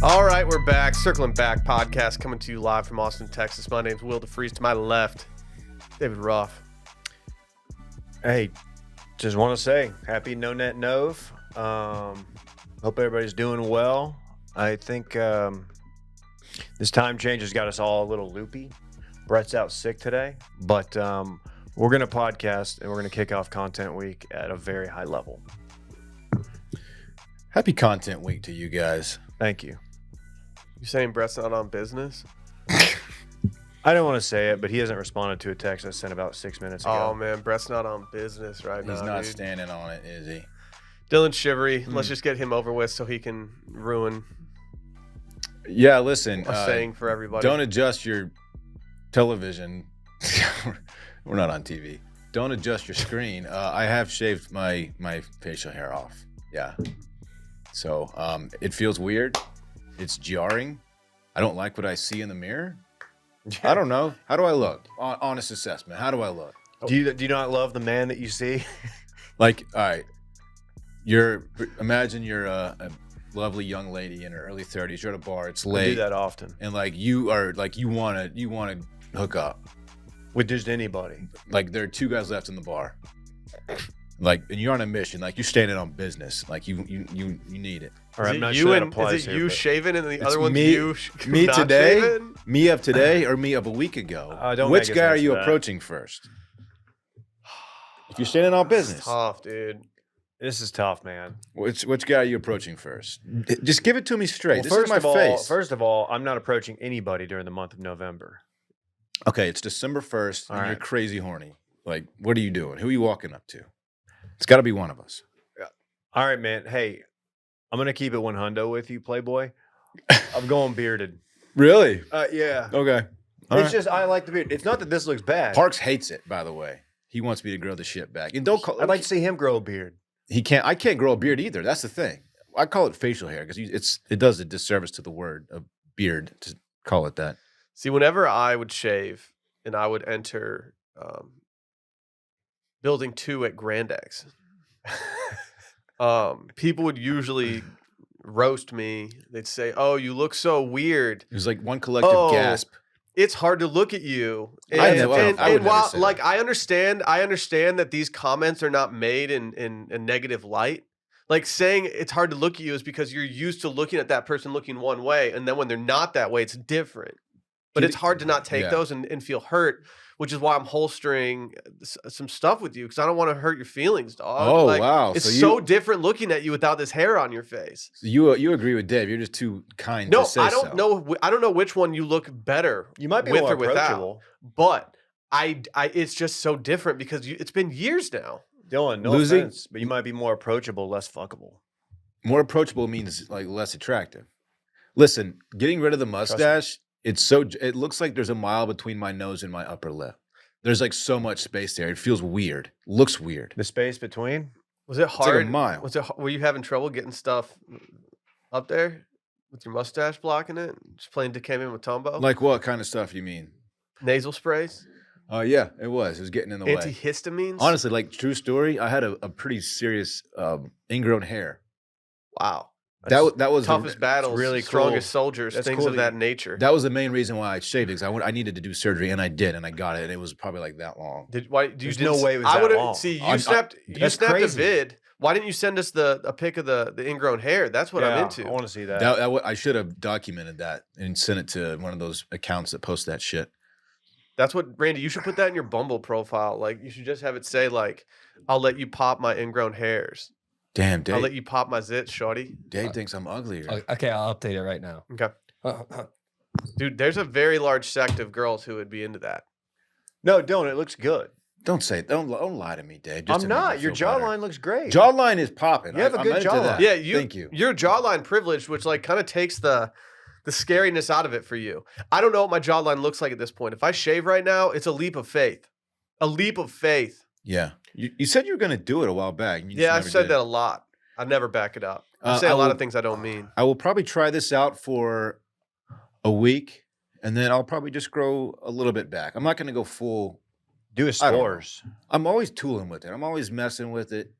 All right, we're back. Circling Back podcast coming to you live from Austin, Texas. My name's Will DeFreeze. To my left, David Ruff. Hey, just want to say happy No Net Nove. Hope everybody's doing well. I think this time change has got us all a little loopy. Brett's out sick today, but we're going to podcast and we're going to kick off Content Week at a very high level. Happy Content Week to you guys. Thank you. You saying Brett's not on business? I don't want to say it, but he hasn't responded to a text I sent about 6 minutes ago. Oh, man. Brett's not on business right now. He's not dude. standing on it, is he? Dylan Shivery. Let's just get him over with so he can ruin Yeah, listen. a saying for everybody. Don't adjust your television. We're not on TV. Don't adjust your screen. I have shaved my facial hair off. Yeah. So it feels weird. It's jarring. I don't like what I see in the mirror. I don't know. How do I look? Honest assessment. How do I look? Do you not love the man that you see? Like, all right, imagine you're a lovely young lady in her early 30s. You're at a bar. It's late. I do that often. And like you want to hook up With just anybody. Like there are two guys left in the bar. Like, and you're on a mission. Like you're standing on business. Like you need it. All right, Is I'm it not you sure that and applies is it here, you but- shaving and the It's other one's me- you Me not today, shaving? me of today, or me of a week ago? Don't Which make us guy are answer you that. approaching first? If you're standing on business, It's tough, dude. This is tough, man. which guy are you approaching first? Just give it to me straight. Well, This is my face. First of all, I'm not approaching anybody during the month of November. Okay, it's December 1st, and All you're right. crazy horny. Like, what are you doing? Who are you walking up to? It's got to be one of us. All right, man. Hey, I'm gonna keep it 100 with you, Playboy. I'm going bearded. Really? Yeah. Okay. It's just I like the beard. It's not that this looks bad. Parks hates it, by the way. He wants me to grow the shit back. And don't call. I'd like to see him grow a beard. He can't. I can't grow a beard either. That's the thing. I call it facial hair because it does a disservice to the word of beard to call it that. See, whenever I would shave and I would enter building 2 at Grand X, people would usually roast me. They'd say, "Oh, you look so weird. It was like one collective Oh, gasp. It's hard to look at you." And, I know, I would and never while, say like, that. I understand that these comments are not made in a negative light. Like saying it's hard to look at you is because you're used to looking at that person looking one way, and then when they're not that way, it's different. But it's hard to not take Yeah. those and feel hurt, which is why I'm holstering some stuff with you because I don't want to hurt your feelings, dog. Oh, Like, wow. It's So so you- different looking at you without this hair on your face. So you agree with Dave? You're just too kind. No, to say I don't so. know. I don't know which one you look better. You might be with more or without. approachable. But I it's just so different because it's been years now. Dylan, no Losing- offense, but you might be more approachable, less fuckable. More approachable means like less attractive. Listen, getting rid of the mustache, it looks like there's a mile between my nose and my upper lip. There's like so much space there. It feels weird. Looks weird. The space between? Was it like a hard? mile. Were you having trouble getting stuff up there with your mustache blocking it? Just playing Dikembe Mutombo? Like what kind of stuff you mean? Nasal sprays? Yeah, it was. It was getting in the way. Antihistamines? Honestly, like true story, I had a pretty serious ingrown hair. Wow. That was Toughest battles, really strongest cool. soldiers, That's things cool of that that nature. that was the main reason why I shaved it because I needed to do surgery and I did and I got it and it was probably like that long. There's no way it was I that would've- long. See, you I'm- snapped that's a crazy. vid. Why didn't you send us a pic of the ingrown hair? That's what I'm into. I want to see that. I should have documented that and sent it to one of those accounts that post that shit. That's what, Randy, you should put that in your Bumble profile. Like, you should just have it say, like, I'll let you pop my ingrown hairs. Damn, I'll let Dave. you pop my zits, shorty. Dave thinks I'm uglier. Okay, I'll update it right now. Okay. Dude, there's a very large sect of girls who would be into that. No, Dylan, it looks good. Don't lie to me, Dave. just I'm to make me not. Your feel better. jawline looks great. Jawline is popping. You have a I'm good into jawline. that. Yeah, Thank you. You're jawline privileged, which, like, kind of takes the scariness out of it for you. I don't know what my jawline looks like at this point. If I shave right now, it's a leap of faith. A leap of faith. Yeah. You said you were going to do it a while back. And you just Yeah, I've never said did. that a lot. I never back it up. I say I a lot will- of things I don't mean. I will probably try this out for a week, and then I'll probably just grow a little bit back. I'm not going to go full. Do a I don't know. spores. I'm always tooling with it. I'm always messing with it.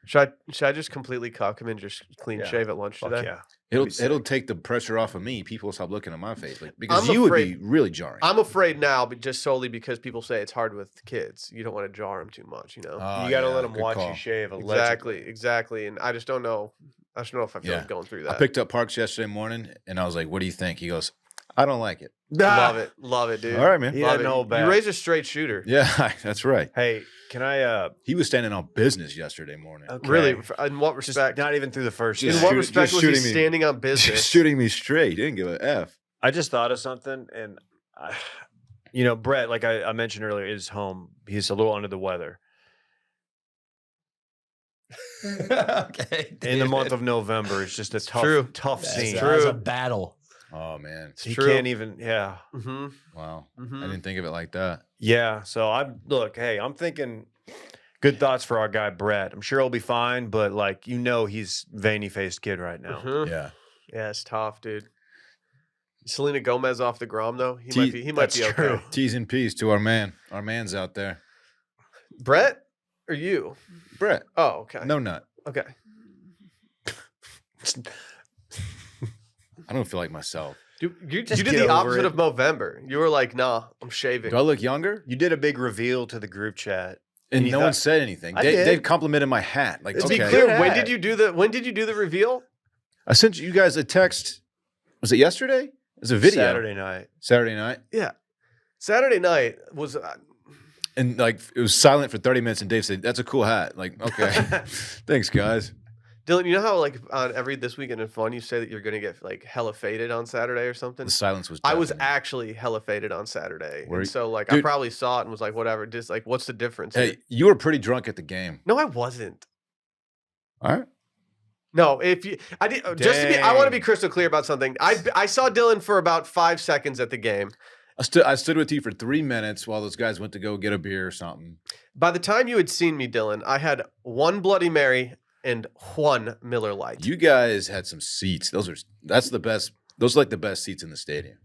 Should I just completely cock him and just clean Yeah. shave at lunch Fuck today? yeah. It'll take the pressure off of me. People will stop looking at my face, like because I'm you would afraid- be really jarring. I'm afraid now, but just solely because people say it's hard with kids. You don't want to jar them too much, you know. Oh, You got to yeah, let them good watch call. you shave. Allegedly. Exactly. And I just don't know. I just don't know if I feel Yeah. like going through I that. picked up Parks yesterday morning, and I was like, "What do you think?" He goes, "I don't like it." Love it, dude. All right, man. He Love doesn't it. hold back. You raised a straight shooter. Yeah, that's right. Hey, can I? He was standing on business yesterday morning. Okay. Really? In what Just respect? not even through the first. Just In inning. what shoot- respect just was he shooting me. standing on business? Just shooting me straight. He didn't give a f. I just thought of something, and Brett, like I mentioned earlier, is home. He's a little under the weather. Okay. In the month of November, it's just a true. tough That's, scene. that's a battle. Oh man, It's He true. can't even. Yeah, Mm-hmm. wow. Mm-hmm. I didn't think of it like that. yeah. So Hey, I'm thinking. Good thoughts for our guy Brett. I'm sure he'll be fine, but he's veiny faced kid right now. Mhm. Yeah. Yeah, it's tough, dude. Selena Gomez off the Grom though. He might that's be okay. true. T's and P's to our man's out there. Brett or you? Brett, Oh, okay. no nut. Okay. I don't feel like myself. You did Just the get over opposite it. of Movember. You were like, nah, I'm shaving. Do I look younger? You did a big reveal to the group chat. And you no thought- one said anything. I did. Dave complimented my hat. Like, To okay. be clear, Good when hat. did you do the reveal? I sent you guys a text. Was it yesterday? It was a video. Saturday night. Yeah. Saturday night was And like it was silent for 30 minutes, and Dave said, "That's a cool hat." Like, okay, thanks, guys. Dylan, you know how like on every This Weekend in Fun you say that you're gonna get like hella faded on Saturday or something? The silence was. I was deafening. actually hella faded on Saturday. Were And you- so like I Dude. probably saw it and was like, whatever, just like what's the difference? here? Hey, you were pretty drunk at the game. No, I wasn't. All right. No, if you I did just to be I want to be Dang. crystal clear about something. I saw Dylan for about 5 seconds at the game. I stood with you for 3 minutes while those guys went to go get a beer or something. By the time you had seen me, Dylan, I had one Bloody Mary and one Miller Lite. You guys had some seats. That's the best. Those are like the best seats in the stadium.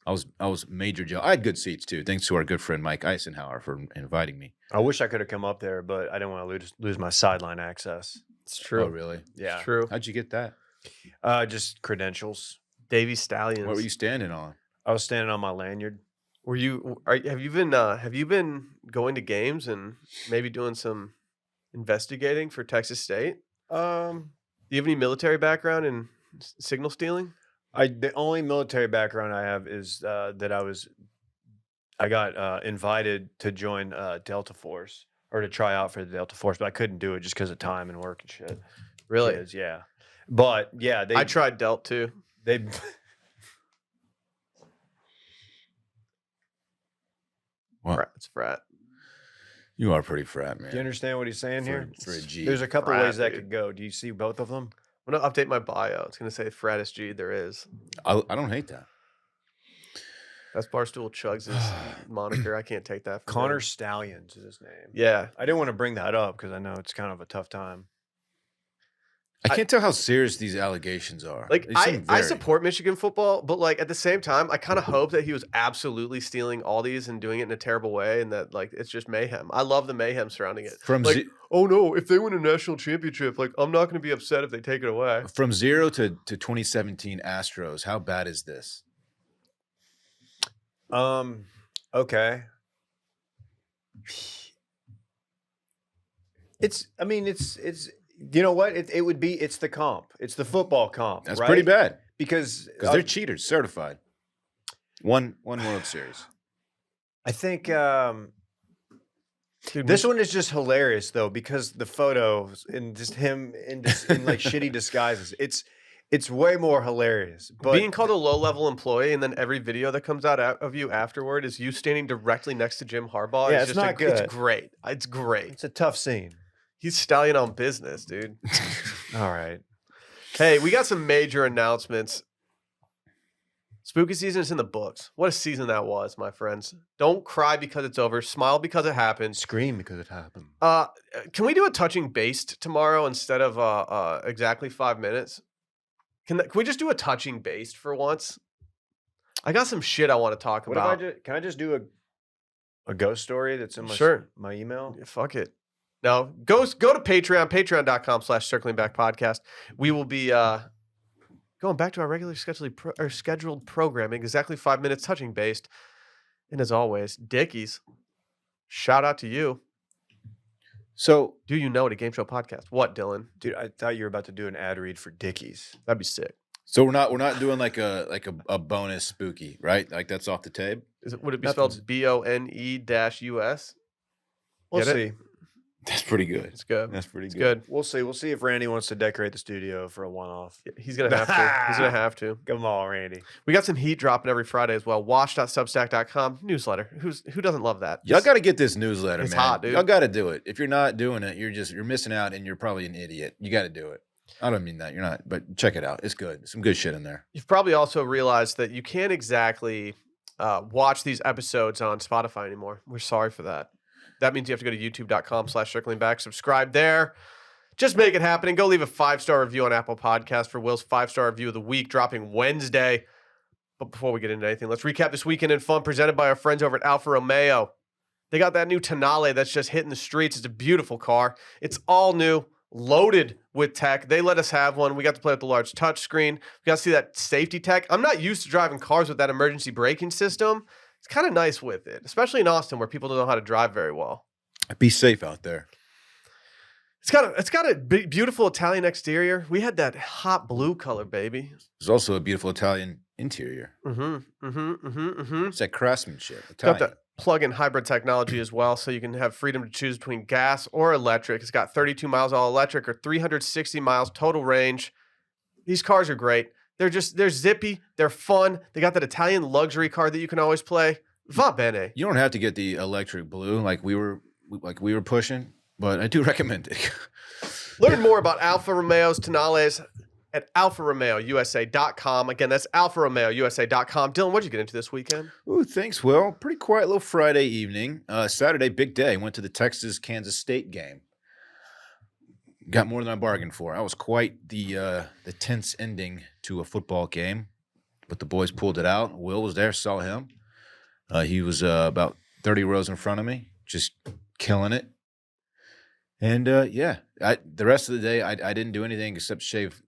I was major jealous. I had good seats too. Thanks to our good friend Mike Eisenhower for inviting me. I wish I could have come up there, but I didn't want to lose my sideline access. It's true. Oh, really? Yeah. It's true. How'd you get that? Just credentials. Davy Stallions. What were you standing on? I was standing on my lanyard. Have you been going to games and maybe doing some investigating for Texas State? Do you have any military background in signal stealing? The only military background I have is that I got invited to join Delta Force or to try out for the Delta Force, but I couldn't do it just because of time and work and shit. Really? Kids, yeah. But yeah, I tried Delt too. they What? It's frat. You are pretty frat, man. Do you understand what he's saying here? For a G. There's a couple Frat, ways that dude. could go. Do you see both of them? I'm gonna update my bio. It's gonna say frattest G there is. I don't hate that. That's Barstool Chugs' moniker. I can't take that. From Connor him. Stallions is his name. Yeah. I didn't want to bring that up because I know it's kind of a tough time. I can't tell how serious these allegations are. Like They I seem very- support Michigan football, but like at the same time, I kind of hope that he was absolutely stealing all these and doing it in a terrible way, and that like it's just mayhem. I love the mayhem surrounding it. from Like, ze- oh no, if they win a national championship, like I'm not going to be upset if they take it away. from 0 to 2017 Astros. How bad is this? Okay. It's you know what? It would be it's the comp. It's the football comp. That's right? pretty bad Because because they're cheaters, certified. One World Series. I think Dude, this one is just hilarious though, because the photos and just him in like shitty disguises. It's way more hilarious. But being called a low-level employee, and then every video that comes out of you afterward is you standing directly next to Jim Harbaugh. Yeah, it's it's just not good. It's great. It's great. it's a tough scene. He's stallion on business, dude. All right. Hey, we got some major announcements. Spooky season is in the books. What a season that was, my friends. Don't cry because it's over. Smile because it happened. Scream because it happened. Can we do a touching based tomorrow instead of exactly 5 minutes? Can we just do a touching based for once? I got some shit I want to talk What about. if can I just do a ghost story that's in my Sure. my email? Yeah, fuck it. No, go to Patreon, patreon.com/circlingbackpodcast. We will be Going back to our regular scheduled programming, exactly 5 minutes touching based. And as always, Dickies, shout out to you. So Do you know it, a game show podcast? What, Dylan? Dude, I thought you were about to do an ad read for Dickies. That'd be sick. we're not doing like a bonus spooky, right? Like that's off the tape. Would it be Nothing's- spelled BONE-US? We'll Get it? see. That's pretty good. It's good. That's pretty It's good. good. We'll see. We'll see if Randy wants to decorate the studio for a one-off. Yeah, he's gonna have to. He's gonna have to. Come on, Randy. We got some heat dropping every Friday as well. Wash.substack.com newsletter. Who doesn't love that? Y'all got to get this newsletter, It's man. hot, dude. Y'all got to do it. If you're not doing it, you're missing out, and you're probably an idiot. You got to do it. I don't mean that. You're not, but check it out. It's good. Some good shit in there. You've probably also realized that you can't exactly watch these episodes on Spotify anymore. We're sorry for that. That means you have to go to youtube.com/circlingback, subscribe there. Just make it happen and go leave a 5-star review on Apple Podcasts for Will's 5-star review of the week dropping Wednesday. But before we get into anything, let's recap this weekend in fun presented by our friends over at Alfa Romeo. They got that new Tonale that's just hitting the streets. It's a beautiful car. It's all new, loaded with tech. They let us have one. We got to play with the large touchscreen. We got to see that safety tech. I'm not used to driving cars with that emergency braking system. It's kind of nice with it, especially in Austin where people don't know how to drive very well. Be safe out there. It's got a beautiful Italian exterior. We had that hot blue color, baby. There's also a beautiful Italian interior. It's that craftsmanship. Got Italian. that plug-in hybrid technology as well, so you can have freedom to choose between gas or electric. It's got 32 miles all electric or 360 miles total range. These cars are great. They're zippy. They're fun. They got that Italian luxury car that you can always play. Va bene. You don't have to get the electric blue like we were pushing, but I do recommend it. Learn more about Alfa Romeo's Tonales at alfaromeousa.com. Again, that's alfaromeousa.com. Dylan, what did you get into this weekend? Ooh, thanks, Will. Pretty quiet little Friday evening. Saturday, big day. Went to the Texas-Kansas State game. Got more than I bargained for. I was quite the tense ending to a football game, but the boys pulled it out. Will was there, saw him. He was about 30 rows in front of me, just killing it. And the rest of the day, I didn't do anything except shave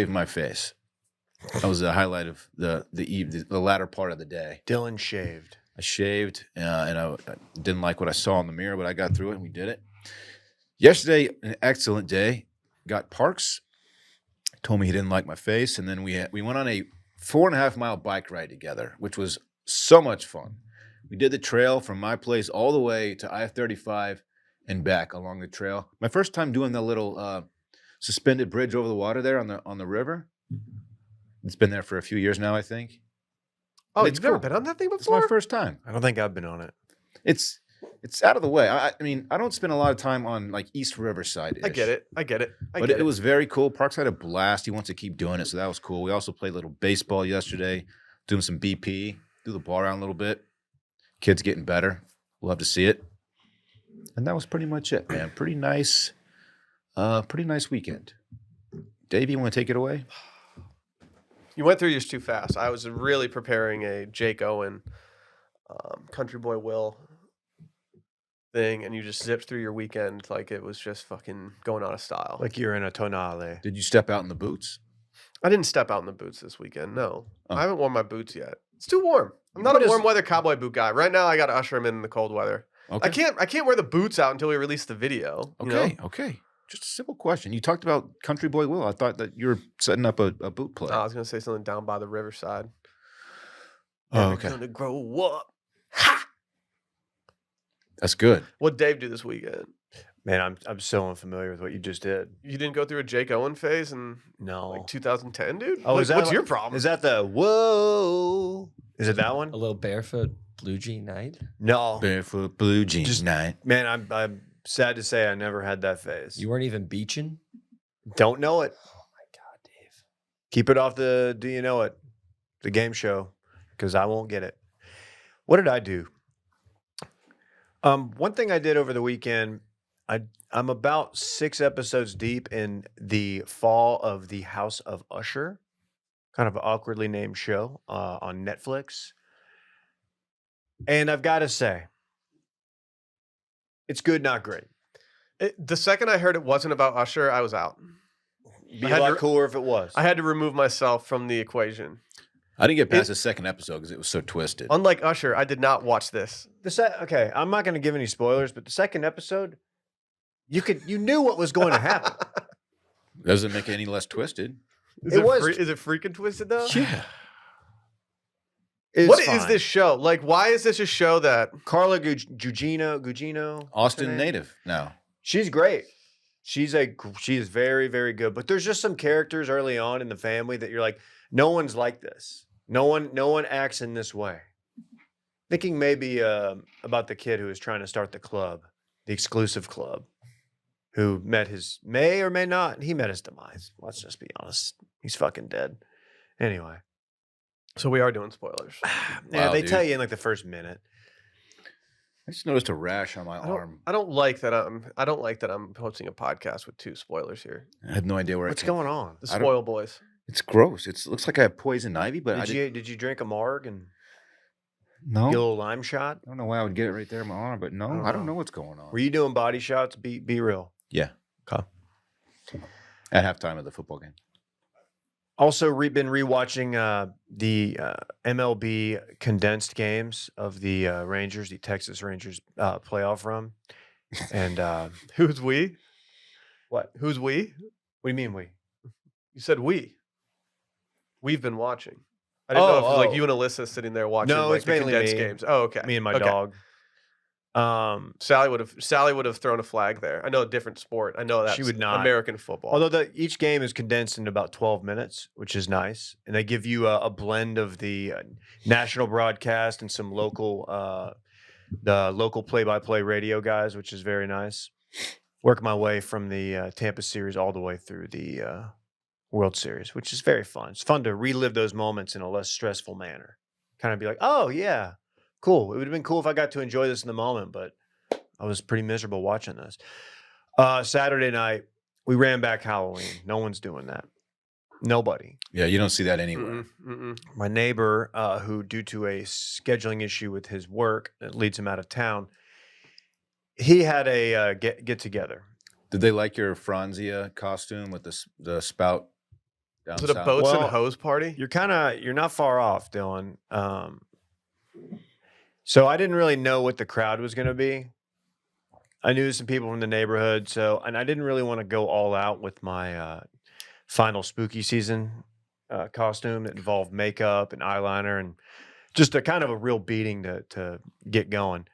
my face. That was the highlight of the latter part of the day. Dylan shaved. I shaved, and I didn't like what I saw in the mirror, but I got through it, and we did it. Yesterday, an excellent day. Got Parks. Told me he didn't like my face, and then we went on a 4.5-mile bike ride together, which was so much fun. We did the trail from my place all the way to I-35 and back along the trail. My first time doing the little suspended bridge over the water there on the river. It's been there for a few years now, I think. Oh, It's you've never cool. been on that thing It's my before? first time. I don't think I've been on it. It's out of the way. I mean, I don't spend a lot of time on like East Riverside. I get it. But it was very cool. Parks had a blast. He wants to keep doing it, so that was cool. We also played a little baseball yesterday, doing some BP, do the ball around a little bit. Kids getting better. Love to see it. And that was pretty much it, man. Pretty nice weekend. Dave, you want to take it away? You went through yours too fast. I was really preparing a Jake Owen, Country Boy Will thing, and you just zipped through your weekend like it was just fucking going out of style. Like you're in a tonale. Did you step out in the boots? I didn't step out in the boots this weekend. No, Oh. I haven't worn my boots yet. It's too warm. I'm not What a is- warm weather cowboy boot guy. Right now, I got to usher him in the cold weather. Okay. I can't wear the boots out until we release the video. you know? Okay. Just a simple question. You talked about Country Boy Will. I thought that you were setting up a boot play. I was gonna say something down by the riverside. Oh, Never okay. gonna grow up. Ha! That's good. What'd Dave do this weekend? Man, I'm so unfamiliar with what you just did. You didn't go through a Jake Owen phase in No. like 2010, dude? Oh, is that What's like- your problem? Is that the whoa? Is it that one? A little barefoot blue jean night. No. Barefoot blue jeans Just- night. Man, I'm sad to say I never had that phase. You weren't even beaching. Don't know it. Oh my god, Dave. Keep it off the Do You Know It, the game show, because I won't get it. What did I do? One thing I did over the weekend, I'm about 6 episodes deep in the fall of the House of Usher, kind of an awkwardly named show on Netflix. And I've got to say, it's good, not great. The second I heard it wasn't about Usher, I was out. Be I a had lot to- cooler if it was. I had to remove myself from the equation. I didn't get past the second episode because it was so twisted. Unlike Usher, I did not watch this. Okay, I'm not going to give any spoilers, but the second episode, you knew what was going to happen. Doesn't make it any less twisted. Is It it, was- is it freaking twisted though? Yeah. It What was is fine. this show? Like, why is this a show that Carla Gugino, what's her Austin name? native now. She's great. She is very, very good. But there's just some characters early on in the family that you're like, no one's like this. No one acts in this way. Thinking maybe about the kid who was trying to start the club, the exclusive club, who may or may not, he met his demise. Let's just be honest. He's fucking dead. Anyway. So we are doing spoilers. Yeah, Wow, they dude. tell you in like the first minute. I just noticed a rash on my I arm. don't like that I'm hosting a podcast with 2 spoilers here. I had no idea where What's it came going on? The I don't- spoil boys. It's gross. It looks like I have poison ivy, but I Did you drink a marg and no. get a little lime shot? I don't know why I would get it right there in my arm, but no, don't I don't know. know what's going on. Were you doing body shots? Be real. Yeah. Okay. At halftime of the football game. Also, been rewatching the MLB condensed games of the Rangers, the Texas Rangers playoff run. And Who's we? what? Who's we? What do you mean we? You said we. We've been watching. I didn't know if it was like you and Alyssa sitting there watching No, like it's the mainly condensed me. games. Oh, okay. Me and my Okay. dog. Sally would have thrown a flag there. I know a different sport. I know that She would not. American football. Although each game is condensed in about 12 minutes, which is nice. And they give you a blend of the national broadcast and some local, the local play-by-play radio guys, which is very nice. Work my way from the Tampa series all the way through the World Series, which is very fun. It's fun to relive those moments in a less stressful manner. Kind of be like, oh, yeah, cool. It would have been cool if I got to enjoy this in the moment, but I was pretty miserable watching this. Saturday night, we ran back Halloween. No one's doing that. Nobody. Yeah, you don't see that anywhere. Mm-mm, mm-mm. My neighbor, who due to a scheduling issue with his work that leads him out of town, he had a get together. Did they like your Franzia costume with the spout down Was it a south? boats Well, and hose party? You're not far off, Dylan. So I didn't really know what the crowd was going to be. I knew some people from the neighborhood, and I didn't really want to go all out with my final spooky season costume that involved makeup and eyeliner and just a kind of a real beating to get going.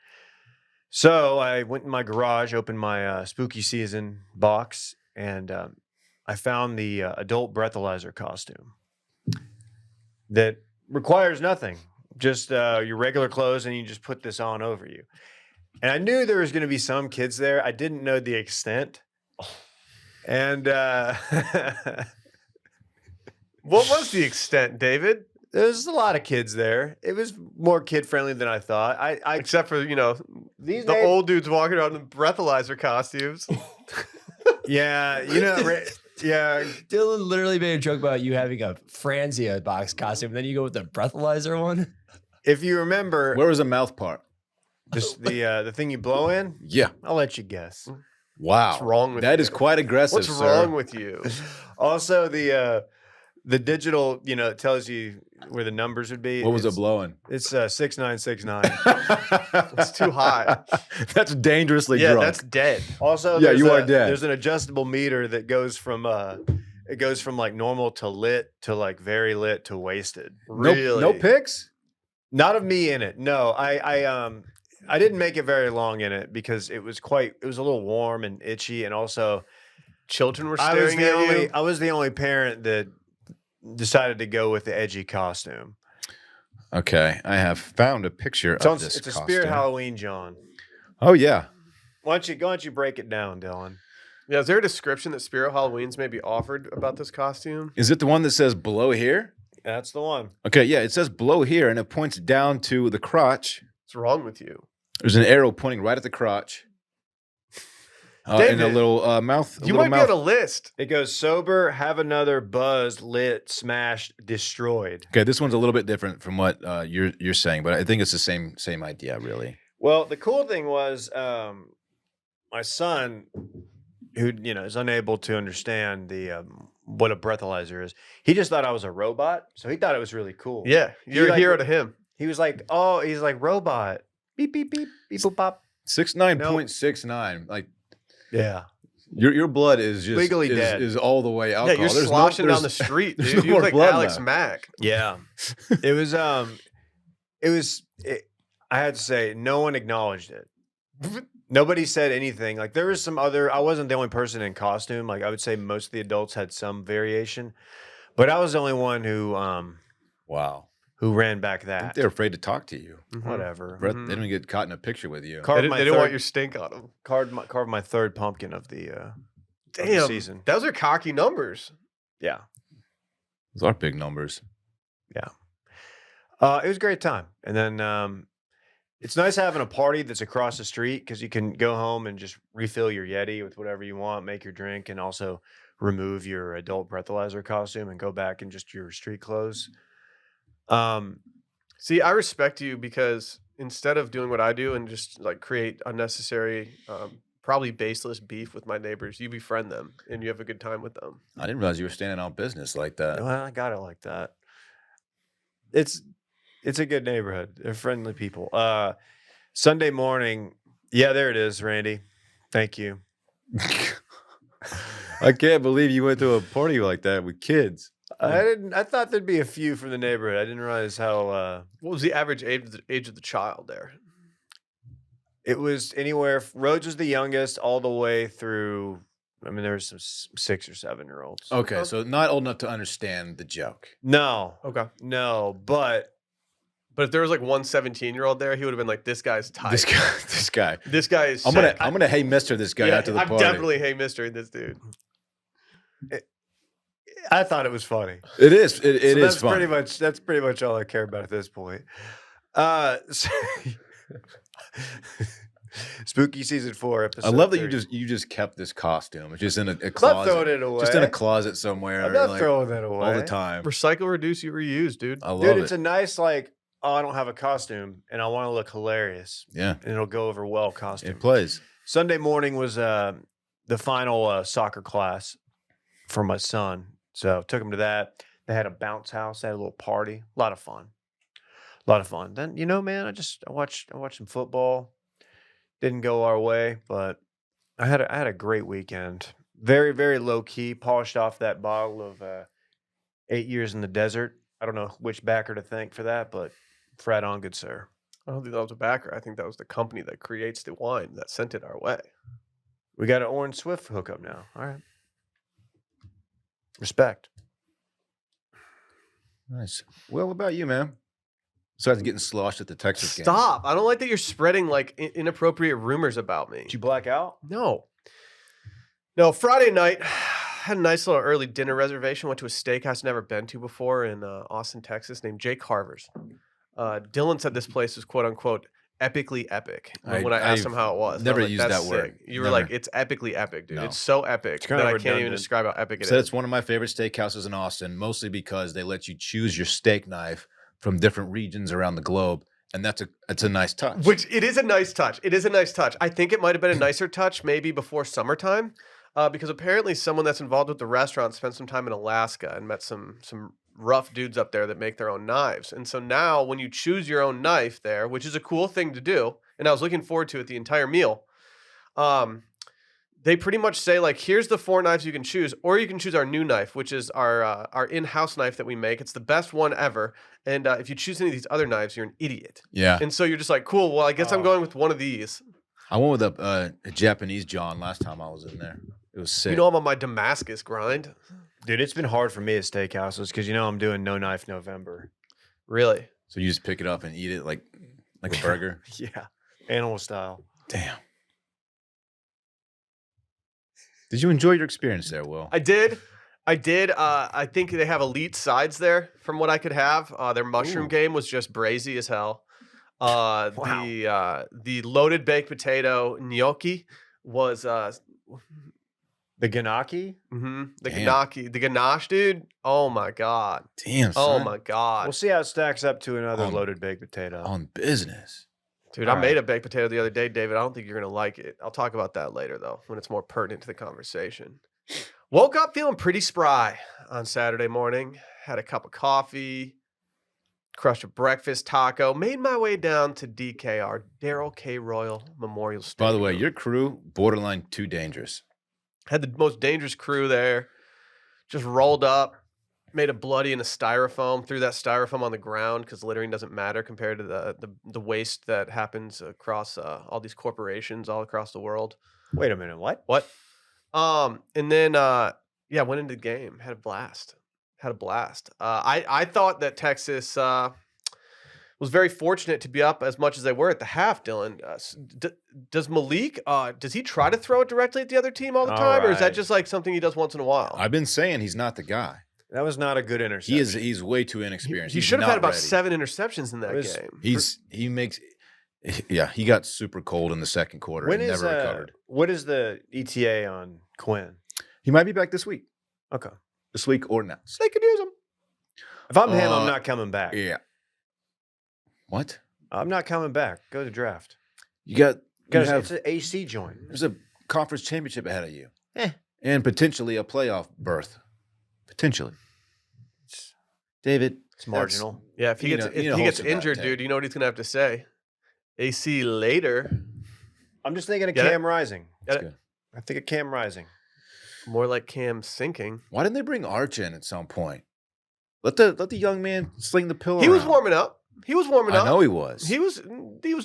So I went in my garage, opened my spooky season box, and I found the adult breathalyzer costume that requires nothing, just your regular clothes, and you just put this on over you. And I knew there was going to be some kids there. I didn't know the extent. And What was the extent, David? there's a lot of kids there. It was more kid friendly than I thought. I Except for, these the old dudes walking around in breathalyzer costumes. yeah, yeah. Dylan literally made a joke about you having a Franzia box costume, and then you go with the breathalyzer one. If you remember, Where was the mouth part? the thing you blow in, Yeah. I'll let you guess. Wow. What's wrong with That you? is quite aggressive. What's sir. wrong with you? Also, the digital, it tells you where the numbers would be. What was it It's- blowing? It's 6969. It's too high. That's dangerously Yeah, drunk. that's dead. Also, Yeah, there's you are a- dead. There's an adjustable meter that goes from like normal to lit to like very lit to wasted. Really? No pics? Not of me in it. No, I didn't make it very long in it because it was a little warm and itchy, and also Children were I was staring at you. I was the only parent that decided to go with the edgy costume. Okay, I have found a picture It's, of this it's a costume. Spirit Halloween, John. Oh yeah. Why don't you break it down, Dylan? Yeah, is there a description that Spirit Halloweens may be offered about this costume? Is it the one that says below here? That's the one. Okay, yeah, it says below here and it points down to the crotch. What's wrong with you? There's an arrow pointing right at the crotch. And a David, little mouth. You little might mouth. be on a list. It goes sober, have another, buzz, lit, smashed, destroyed. Okay, this one's a little bit different from what you're saying, but I think it's the same idea, really. Well, the cool thing was my son, who is unable to understand the what a breathalyzer is. He just thought I was a robot, so he thought it was really cool. Yeah, you're a like- hero to him. He was like, "Oh, he's like robot, beep beep beep beep boop pop." 69.69. Like Yeah, your blood is just Legally dead. is all the way Yeah, alcohol. you're There's sloshing no, down the there's- street, there's dude. no You more look like blood Alex left. Mack. yeah. It was I had to say, no one acknowledged it. Nobody said anything. Like there was some other. I wasn't the only person in costume. Like I would say most of the adults had some variation, but I was the only one Wow. who ran back I think that. they're afraid to talk to you. Whatever. Brett, they don't get caught in a picture with you. They Carved didn't, my they didn't want third- your stink on them. carved my third pumpkin of the Damn, season. those are cocky numbers. Yeah. Those are big numbers. It was a great time. And then it's nice having a party that's across the street because you can go home and just refill your Yeti with whatever you want, make your drink, and also remove your adult breathalyzer costume and go back in just your street clothes. See, I respect you because instead of doing what I do and just like create unnecessary, probably baseless beef with my neighbors, you befriend them and you have a good time with them. I didn't realize you were standing on business like that. Well, I got it like that. It's a good neighborhood. They're friendly people. Sunday morning. Yeah, there it is, Randy. Thank you. I can't believe you went to a party like that with kids. I thought there'd be a few from the neighborhood. I didn't realize how What was the average age of the child there? it was anywhere. Rhodes was the youngest, all the way through. I mean, there was some 6 or 7 year olds. Okay, so not old enough to understand the joke. No, Okay. no, but But if there was like one 17-year-old there, he would have been like, this guy's tight. This guy. This guy is I'm sick. gonna hey mister this guy Yeah, after the I'm party. definitely hey mister this dude. I thought it was funny. It is. It So is that's fun. That's pretty much all I care about at this point. So- Spooky season 4 episode. I love that 30. you just kept this costume. It's just in a I'm not closet. throwing it away. Just in a closet somewhere. I'm not like, throwing that away all the time. Recycle, reduce, you reuse, dude. I love Dude, it. it's a nice like. Oh, I don't have a costume, and I want to look hilarious, Yeah, and it'll go over well. Costume. it plays. Sunday morning was the final soccer class for my son, so took him to that. They had a bounce house, they had a little party, a lot of fun, a lot of fun. Then man, I watched some football. Didn't go our way, but I had a great weekend. Very very low key. Polished off that bottle of 8 years in the desert. I don't know which backer to thank for that, but frat on, good sir. I don't think that was a backer. I think that was the company that creates the wine that sent it our way. We got an Orange Swift hookup now. All right, respect. Nice. Well, what about you, man? Besides getting sloshed at the Texas game. Stop. I don't like that you're spreading like inappropriate rumors about me. Did you black out? No. No, Friday night, had a nice little early dinner reservation. Went to a steakhouse never been to before in Austin, Texas, named Jake Carver's. Dylan said this place was quote unquote epically epic when I asked him how it was. And I never was like, used "That's that word. sick." You were Never. like, it's epically epic, dude. No. It's so epic kinda that I can't even redundant. describe how epic it So is. it's one of my favorite steakhouses in Austin, mostly because they let you choose your steak knife from different regions around the globe, and it's a nice touch. Which it is a nice touch. It is a nice touch. I think it might have been a nicer touch maybe before summertime, because apparently someone that's involved with the restaurant spent some time in Alaska and met some rough dudes up there that make their own knives. And so now when you choose your own knife there, which is a cool thing to do, and I was looking forward to it the entire meal, they pretty much say like, here's the 4 knives you can choose, or you can choose our new knife, which is our in-house knife that we make. It's the best one ever. And if you choose any of these other knives, you're an idiot. Yeah, And so you're just like, cool, well, I guess I'm Oh. going with one of these. I went with a Japanese John last time I was in there. It was sick. You know I'm on my Damascus grind. Dude, it's been hard for me at steakhouses because I'm doing No Knife November. Really? So you just pick it up and eat it like a burger. Yeah, animal style. Damn. Did you enjoy your experience there, Will? I did. I think they have elite sides there from what I could have. Their mushroom Ooh. game was just brazy as hell. The loaded baked potato gnocchi was The Ganaki? the Damn. gnocchi, the ganache, dude. Oh my god. Damn, Oh son. my god. We'll see how it stacks up to another On- loaded baked potato. On business. Dude, All I made right. a baked potato the other day, David. I don't think you're gonna like it. I'll talk about that later though, when it's more pertinent to the conversation. Woke up feeling pretty spry on Saturday morning. Had a cup of coffee, crushed a breakfast taco, made my way down to DKR, Darrell K. Royal Memorial By the Stadium. way, your crew, borderline too dangerous. Had the most dangerous crew there. Just rolled up, made a bloody in a styrofoam, threw that styrofoam on the ground because littering doesn't matter compared to the waste that happens across all these corporations all across the world. Wait a minute. What? What? And then yeah, went into the game, had a blast. I thought that Texas was very fortunate to be up as much as they were at the half, Dylan. Does Malik, does he try to throw it directly at the other team all the All time, or is that right. just like something he does once in a while? I've been saying he's not the guy. That was not a good interception. He's way too inexperienced. He He's should have not had about ready. 7 interceptions in that It was- game. He got super cold in the second quarter When and is never recovered. what is the ETA on Quinn? He might be back this week. Okay. This week or next. They could use him. If I'm him, I'm Uh, not coming back. Yeah. What? I'm not coming back. Go to draft. You Because have it's an AC joint. there's a conference championship ahead of you. Eh. And potentially a playoff berth. Potentially. David, It's marginal. Yeah, if he You gets know- you if know he gets holds it back, injured, Ted. dude, you know what he's gonna have to say? AC later. I'm just thinking of Get it? Cam Rising. That's Get it? good. I think of Cam Rising. More like Cam sinking. Why didn't they bring Arch in at some point? Let the young man sling the pillow. He was around. warming up. He was warming I up. know he was. He was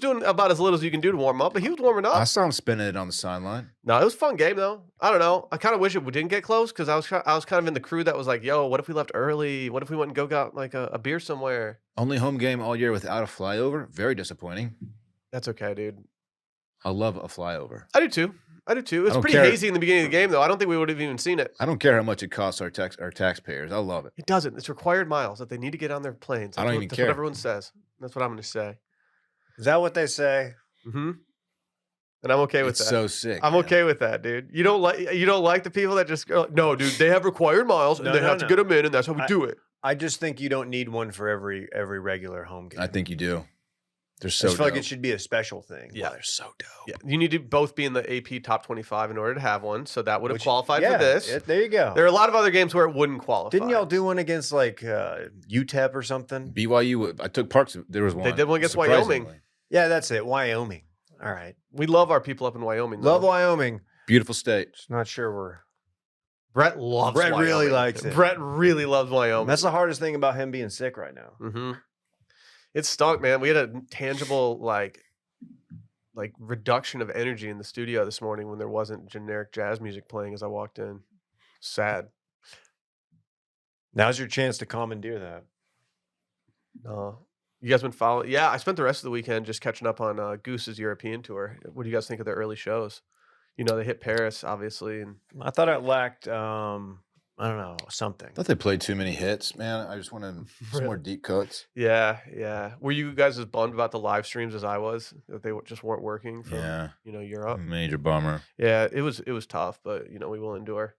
doing about as little as you can do to warm up, but he was warming I up. saw him spinning it on the sideline. No, it was a fun game though. I don't know. I kind of wish it didn't get close because I was kind of in the crew that was like, "Yo, what if we left early? What if we went and go got like a beer somewhere?" Only home game all year without a flyover. Very disappointing. That's okay, dude. I love a flyover. I do too. It was don't pretty care. hazy in the beginning of the game though. I don't think we would have even seen it. I don't care how much it costs our taxpayers. I love it. It doesn't. It's required miles that they need to get on their planes. I don't even That's care. what everyone says. That's what I'm going to say. Is that what they say? Mm-hmm. And I'm okay with It's that. so sick. I'm man. okay with that, dude. You don't like the people that just go, no, dude. They have required miles and No, they no, have to no. get them in, and that's how we do it. I just think you don't need one for every regular home game. I think you do. They're I so just feel like dope. it should be a special thing. Yeah. They're so dope. Yeah, you need to both be in the AP top 25 in order to have one. So that would have Which- qualified yeah, for this. there you go. There are a lot of other games where it wouldn't qualify. Didn't y'all do one against like UTEP or something? BYU. I took Parks. There was one. did one against Wyoming. surprisingly. Yeah, that's it. Wyoming. All right. We love our people up in Wyoming. Love though. Wyoming. Beautiful state. Just not sure we're. Brett loves Brett Wyoming. really likes it. Brett really loves Wyoming. That's the hardest thing about him being sick right now. Mm-hmm. It stunk, man. We had a tangible like reduction of energy in the studio this morning when there wasn't generic jazz music playing as I walked in. Sad. Now's your chance to commandeer that. You guys been following? Yeah, I spent the rest of the weekend just catching up on Goose's European tour. What do you guys think of their early shows? You know, they hit Paris, obviously, and I thought it lacked, I don't know, something. I thought they played too many hits, man. I just wanted some more deep cuts. yeah. Were you guys as bummed about the live streams as I was that they just weren't working from Yeah. Europe? Major bummer. Yeah, it was tough, but we will endure.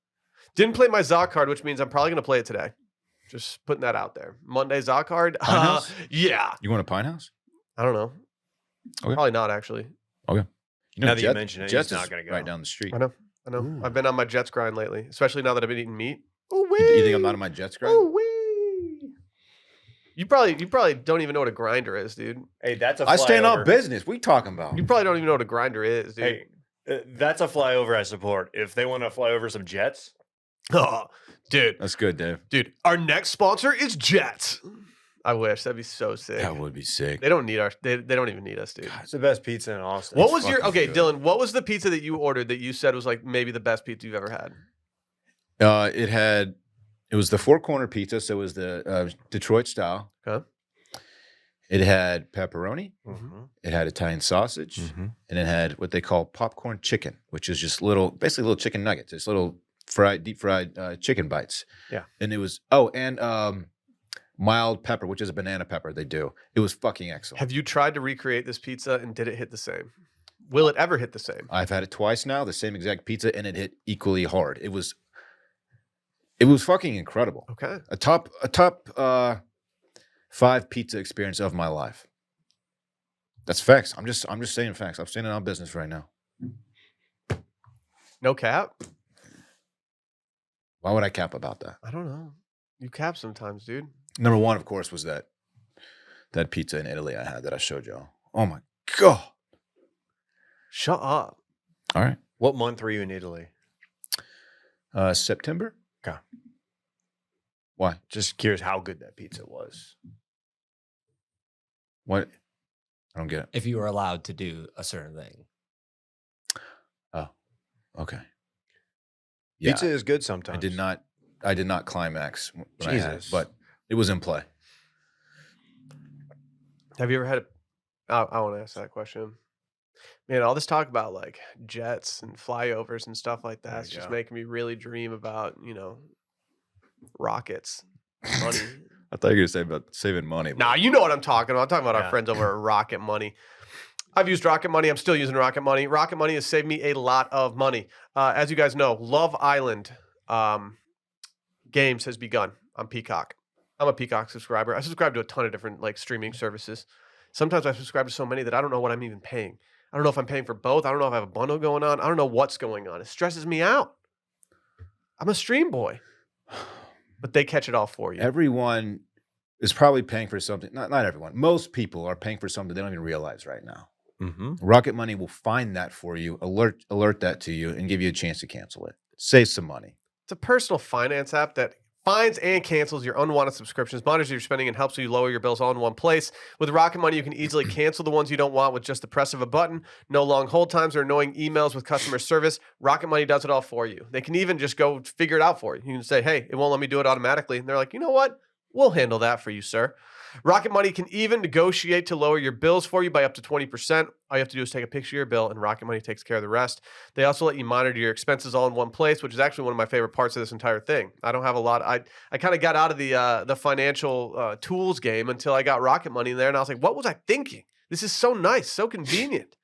Didn't play my Zoc card, which means I'm probably gonna play it today. Just putting that out there. Monday Zoc card. Pinehouse? Yeah. You want a Pine House? I don't know. Okay. Probably not actually. You Now that you mention it, he's Jets not is gonna go. right down the street. I know. Ooh. I've been on my Jets grind lately, especially now that I've been eating meat. Ooh You think I'm not on my Jets grind? Ooh wee. You probably don't even know what a grinder is, dude. Hey, that's a flyover. I stand on business. What are you talking about? You probably don't even know what a grinder is, dude. Hey, that's a flyover I support. If they want to fly over some jets, Oh, dude. That's good, Dave. Dude, our next sponsor is Jets. I wish. That'd be so sick. That would be sick. They don't need they don't even need us, dude. it's the best pizza in Austin. What was your fucking okay, good. Dylan? What was the pizza that you ordered that you said was like maybe the best pizza you've ever had? It was the four corner pizza, so it was the Detroit style. Okay. It had pepperoni. Mhm. It had Italian sausage, Mhm. and it had what they call popcorn chicken, which is just basically little chicken nuggets. It's little deep fried chicken bites. Yeah. And it was and mild pepper, which is a banana pepper. They do. It was fucking excellent. Have you tried to recreate this pizza and did it hit the same? Will it ever hit the same? I've had it twice now, the same exact pizza, and it hit equally hard. It was fucking incredible. Okay. A top 5 pizza experience of my life. That's facts. I'm just saying facts. I'm standing on business right now. No cap. Why would I cap about that? I don't know. You cap sometimes, dude. Number one, of course, was that pizza in Italy I had that I showed y'all. Oh my God. Shut up. All right. What month were you in Italy? September. Okay. Why? Just curious how good that pizza was. What? I don't get it. If you were allowed to do a certain thing. Oh, okay. Yeah, Pizza is good sometimes. I did not climax when I had it, Jesus. but it was in play. Have you ever had I want to ask that question. Man, all this talk about like jets and flyovers and stuff like There that's you just go. making me really dream about, rockets, money. I thought you were going to say about saving money. Nah, you know what I'm talking about. I'm talking about our Yeah. friends over at Rocket Money. I've used Rocket Money. I'm still using Rocket Money. Rocket Money has saved me a lot of money. As you guys know, Love Island games has begun on Peacock. I'm a Peacock subscriber. I subscribe to a ton of different like streaming services. Sometimes I subscribe to so many that I don't know what I'm even paying. I don't know if I'm paying for both. I don't know if I have a bundle going on. I don't know what's going on. It stresses me out. I'm a stream boy. But they catch it all for you. Everyone is probably paying for something. Not everyone. Most people are paying for something they don't even realize right now. Mm-hmm. Rocket Money will find that for you, alert that to you, and give you a chance to cancel it. Save some money. It's a personal finance app that finds and cancels your unwanted subscriptions, monitors your spending, and helps you lower your bills all in one place. With Rocket Money, you can easily cancel the ones you don't want with just the press of a button. No long hold times or annoying emails with customer service. Rocket Money does it all for you. They can even just go figure it out for you. You can say, hey, it won't let me do it automatically. And they're like, you know what? We'll handle that for you, sir. Rocket Money can even negotiate to lower your bills for you by up to 20%. All you have to do is take a picture of your bill, and Rocket Money takes care of the rest. They also let you monitor your expenses all in one place, which is actually one of my favorite parts of this entire thing. I don't have a lot. I kind of got out of the financial tools game until I got Rocket Money in there, and I was like, what was I thinking? This is so nice, so convenient.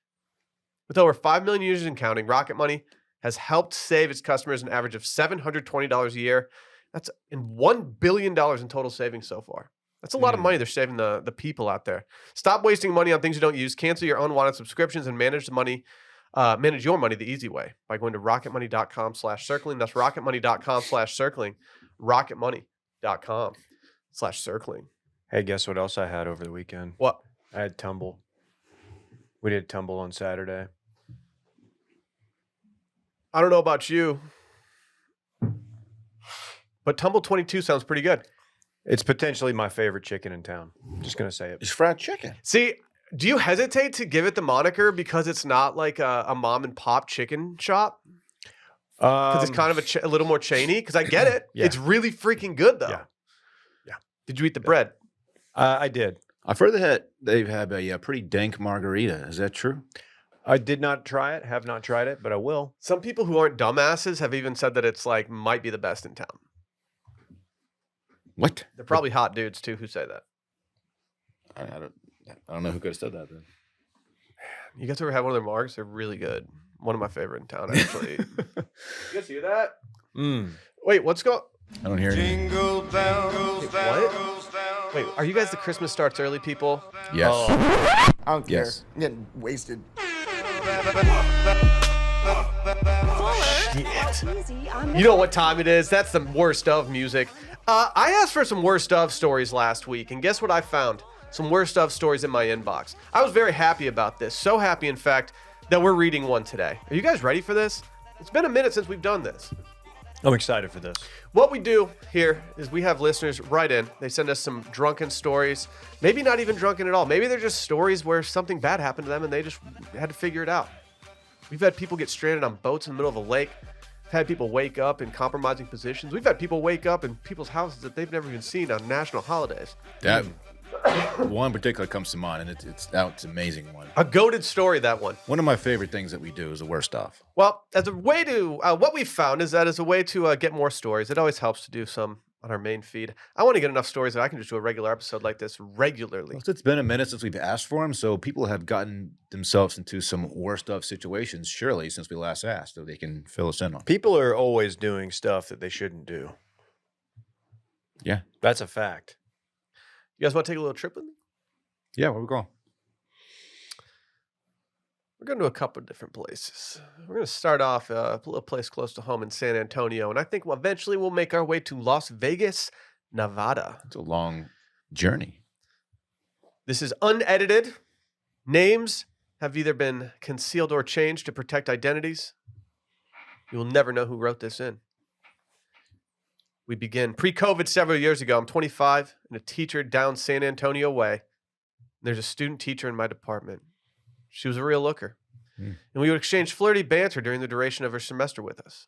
With over 5 million users and counting, Rocket Money has helped save its customers an average of $720 a year. That's in $1 billion in total savings so far. That's a lot of money they're saving the people out there. Stop wasting money on things you don't use. Cancel your unwanted subscriptions and manage your money the easy way by going to rocketmoney.com/circling. That's rocketmoney.com/circling. Rocketmoney.com/circling. Hey, guess what else I had over the weekend? What? I had tumble. We did tumble on Saturday. I don't know about you, but Tumble 22 sounds pretty good. It's potentially my favorite chicken in town. I'm just going to say it. It's fried chicken. See, do you hesitate to give it the moniker because it's not like a mom and pop chicken shop? Because it's kind of a little more chainy? Because I get it. Yeah. It's really freaking good, though. Yeah. Yeah. Did you eat the bread? I did. I've heard that they've had a pretty dank margarita. Is that true? I did not try it, have not tried it, but I will. Some people who aren't dumbasses have even said that it's like might be the best in town. What? They're probably hot dudes too who say that. I don't know who could have said that then. You guys ever had one of their margs? They're really good. One of my favorite in town, actually. You guys hear that? Wait, what's going? I don't hear anything. Jingle bells, What? bells, bells. Wait, are you guys the Christmas starts early people? Yes. Oh. I don't care. Yes. I'm getting wasted. You know what time it is? That's the worst of music. I asked for some worst of stories last week, and guess what I found? Some worst of stories in my inbox. I was very happy about this. So happy, in fact, that we're reading one today. Are you guys ready for this? It's been a minute since we've done this. I'm excited for this. What we do here is we have listeners write in. They send us some drunken stories. Maybe not even drunken at all. Maybe they're just stories where something bad happened to them and they just had to figure it out. We've had people get stranded on boats in the middle of a lake. We've had people wake up in compromising positions. We've had people wake up in people's houses that they've never even seen on national holidays. That one particular comes to mind, and it's an amazing one. A goated story, that one. One of my favorite things that we do is the worst off. Well, as a way to, what we've found is that as a way to get more stories, it always helps to do some on our main feed. I want to get enough stories that I can just do a regular episode like this regularly. Well, it's been a minute since we've asked for them, so people have gotten themselves into some worst of situations, surely, since we last asked, so they can fill us in on. People are always doing stuff that they shouldn't do. Yeah. That's a fact. You guys want to take a little trip with me? Yeah, where we going? We're going to a couple of different places. We're going to start off a little place close to home in San Antonio, and I think eventually we'll make our way to Las Vegas, Nevada. It's a long journey. This is unedited. Names have either been concealed or changed to protect identities. You will never know who wrote this in. We begin pre-COVID several years ago. I'm 25 and a teacher down San Antonio way. There's a student teacher in my department. She was a real looker. And we would exchange flirty banter during the duration of her semester with us.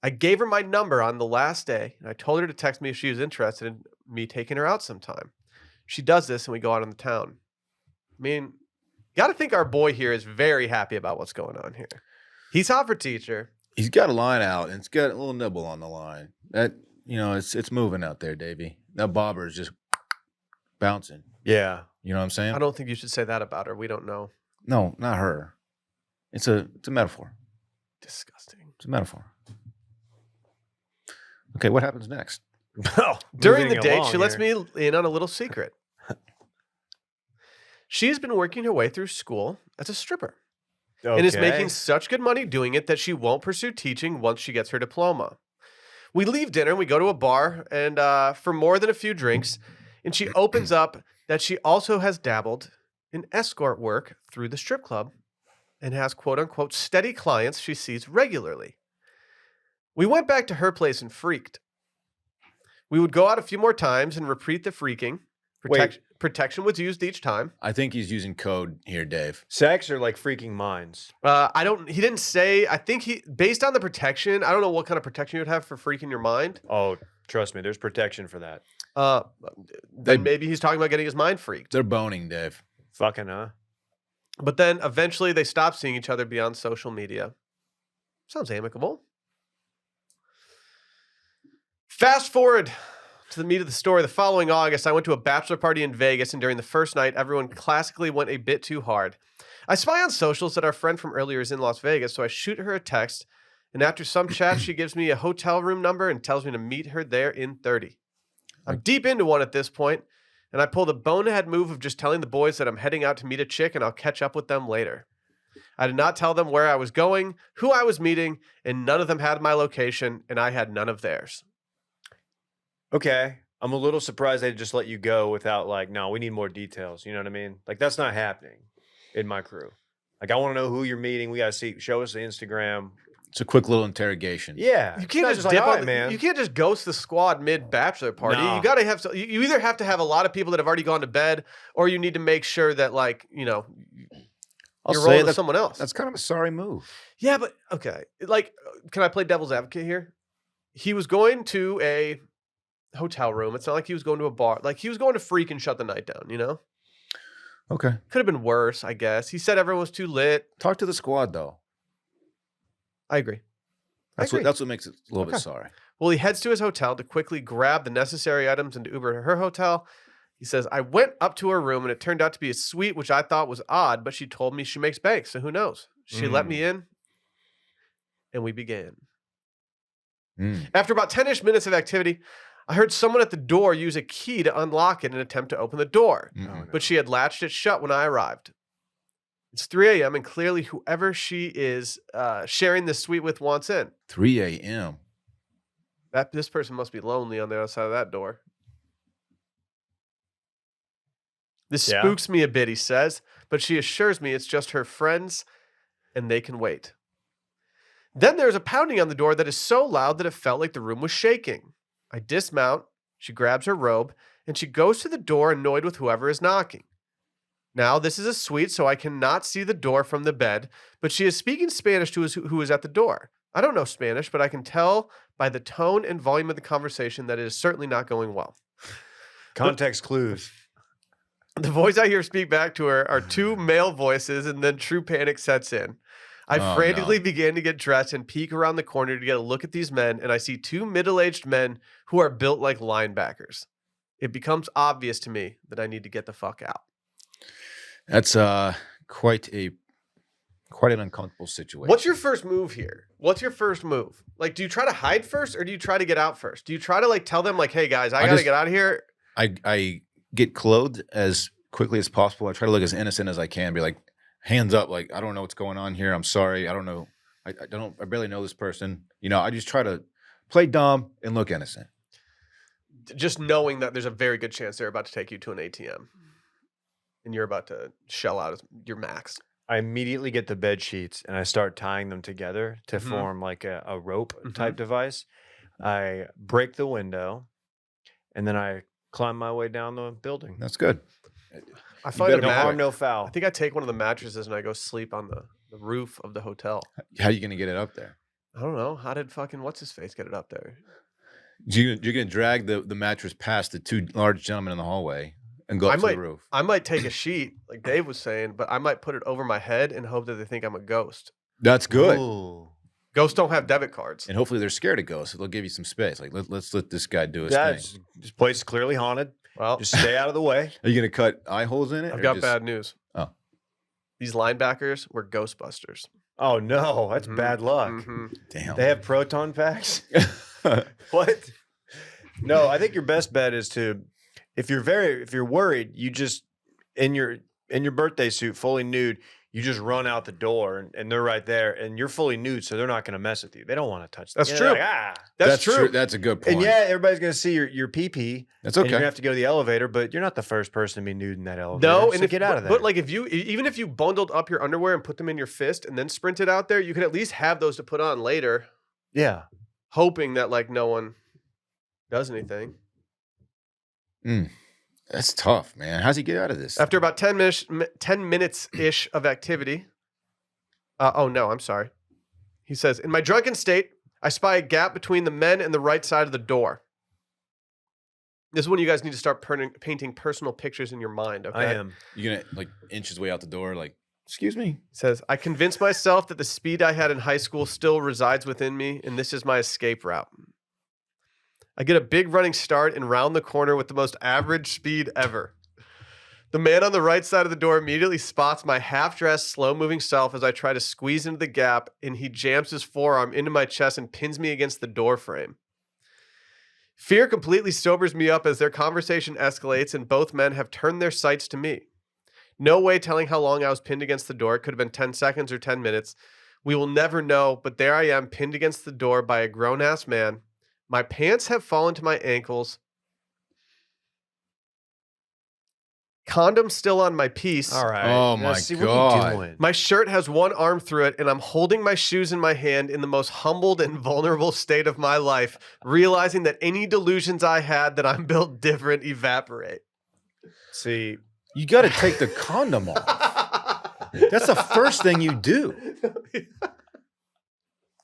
I gave her my number on the last day, and I told her to text me if she was interested in me taking her out sometime. She does this, and we go out in the town. I mean, you got to think our boy here is very happy about what's going on here. He's hot for teacher. He's got a line out, and it's got a little nibble on the line. That, it's moving out there, Davey. That bobber is just bouncing. Yeah. You know what I'm saying? I don't think you should say that about her. We don't know. No, not her. It's a metaphor. Disgusting. It's a metaphor. Okay, what happens next? Well, During the moving date, along she lets here. me in on a little secret. She's been working her way through school as a stripper and is Okay. making such good money doing it that she won't pursue teaching once she gets her diploma. We leave dinner and we go to a bar and for more than a few drinks, and she opens up that she also has dabbled in escort work through the strip club and has quote unquote steady clients she sees regularly. We went back to her place and freaked. We would go out a few more times and repeat the freaking. Wait. Protection was used each time. I think he's using code here, Dave. Sex or like freaking minds? He didn't say, I think based on the protection, I don't know what kind of protection you would have for freaking your mind. Oh, trust me, there's protection for that. Then maybe he's talking about getting his mind freaked. They're boning, Dave. Fucking, huh? But then eventually they stopped seeing each other beyond social media. Sounds amicable. Fast forward to the meat of the story. The following August, I went to a bachelor party in Vegas, and during the first night, everyone classically went a bit too hard. I spy on socials that our friend from earlier is in Las Vegas, so I shoot her a text, and after some chat, she gives me a hotel room number and tells me to meet her there in 30. I'm deep into one at this point, and I pull the bonehead move of just telling the boys that I'm heading out to meet a chick and I'll catch up with them later. I did not tell them where I was going, who I was meeting, and none of them had my location, and I had none of theirs. Okay. I'm a little surprised they just let you go without like, no, we need more details. You know what I mean? Like that's not happening in my crew. Like I want to know who you're meeting. We got to see, show us the Instagram. It's a quick little interrogation. Yeah. You can't It's just not dip like, on "All right, man. You can't just ghost the squad mid bachelor party. No. You got to have you either have to have a lot of people that have already gone to bed, or you need to make sure that you're rolling with someone else. That's kind of a sorry move. Yeah, but okay. Like, can I play devil's advocate here? He was going to a hotel room. It's not like he was going to a bar. Like he was going to freak and shut the night down, you know? Okay. Could have been worse, I guess. He said everyone was too lit. Talk to the squad, though. I agree. That's what makes it a little bit sorry. Well, he heads to his hotel to quickly grab the necessary items and to Uber to her hotel. He says, I went up to her room and it turned out to be a suite, which I thought was odd, but she told me she makes bank, so who knows? She let me in and we began. After about 10-ish minutes of activity, I heard someone at the door use a key to unlock it and attempt to open the door, but she had latched it shut when I arrived. It's 3 a.m. and clearly whoever she is sharing this suite with wants in. 3 a.m. This person must be lonely on the other side of that door. This spooks me a bit, he says, but she assures me it's just her friends and they can wait. Then there's a pounding on the door that is so loud that it felt like the room was shaking. I dismount, she grabs her robe, and she goes to the door annoyed with whoever is knocking. Now, this is a suite, so I cannot see the door from the bed, but she is speaking Spanish to who is at the door. I don't know Spanish, but I can tell by the tone and volume of the conversation that it is certainly not going well. Context clues. The voice I hear speak back to her are two male voices, and then true panic sets in. I frantically begin to get dressed and peek around the corner to get a look at these men, and I see two middle-aged men who are built like linebackers. It becomes obvious to me that I need to get the fuck out. That's quite an uncomfortable situation. What's your first move here? What's your first move? Like, do you try to hide first, or do you try to get out first? Do you try to tell them hey guys, I gotta get out of here? I get clothed as quickly as possible. I try to look as innocent as I can. Be like, hands up, like, I don't know what's going on here. I'm sorry. I don't know. I barely know this person. I just try to play dumb and look innocent. Just knowing that there's a very good chance they're about to take you to an ATM and you're about to shell out your max. I immediately get the bed sheets and I start tying them together to Mhm. form like a rope type Mhm. device. I break the window and then I climb my way down the building. That's good. I find a better be No mat. harm, no I foul. think I take one of the mattresses and I go sleep on the roof of the hotel. How are you going to get it up there? I don't know. How did fucking what's his face get it up there? You're going to drag the mattress past the two large gentlemen in the hallway and go up to the roof. I might take a sheet, like Dave was saying, but I might put it over my head and hope that they think I'm a ghost. That's good. Ooh. Ghosts don't have debit cards. And hopefully they're scared of ghosts. So they'll give you some space. Like, let's let this guy do his Yeah, thing. this place is clearly haunted. Well, Just stay out of the way. Are you going to cut eye holes in it? I've or got just- bad news. Oh. These linebackers were Ghostbusters. Oh no, that's Mhm. bad luck. Mhm. Damn. They have proton packs. What? No, I think your best bet is to, if you're worried, you just in your birthday suit, fully nude, you just run out the door and they're right there, and you're fully nude, so they're not going to mess with you. They don't want to touch. That's they're true. like, ah. That's true. That's a good point. And yeah, everybody's going to see your pee pee. That's And okay. you're gonna have to go to the elevator, but you're not the first person to be nude in that elevator. No, so and get out of there. But like even if you bundled up your underwear and put them in your fist and then sprinted out there, you could at least have those to put on later, yeah, hoping that like no one does anything. That's tough, man. How's he get out of this? After about 10 minutes ish of activity. Oh no, I'm sorry. He says, in my drunken state, I spy a gap between the men and the right side of the door. This is when you guys need to start painting personal pictures in your mind. Okay. I am. You're going to like inch his way out the door, like, excuse me. He says, I convinced myself that the speed I had in high school still resides within me, and this is my escape route. I get a big running start and round the corner with the most average speed ever. The man on the right side of the door immediately spots my half-dressed, slow-moving self as I try to squeeze into the gap, and he jams his forearm into my chest and pins me against the door frame. Fear completely sobers me up as their conversation escalates, and both men have turned their sights to me. No way telling how long I was pinned against the door. It could have been 10 seconds or 10 minutes. We will never know, but there I am, pinned against the door by a grown-ass man. My pants have fallen to my ankles. Condom still on my piece. All right. Oh, Now, my see, What God. are you doing? My shirt has one arm through it, and I'm holding my shoes in my hand in the most humbled and vulnerable state of my life, realizing that any delusions I had that I'm built different evaporate. See, You got to take the condom off. That's the first thing you do.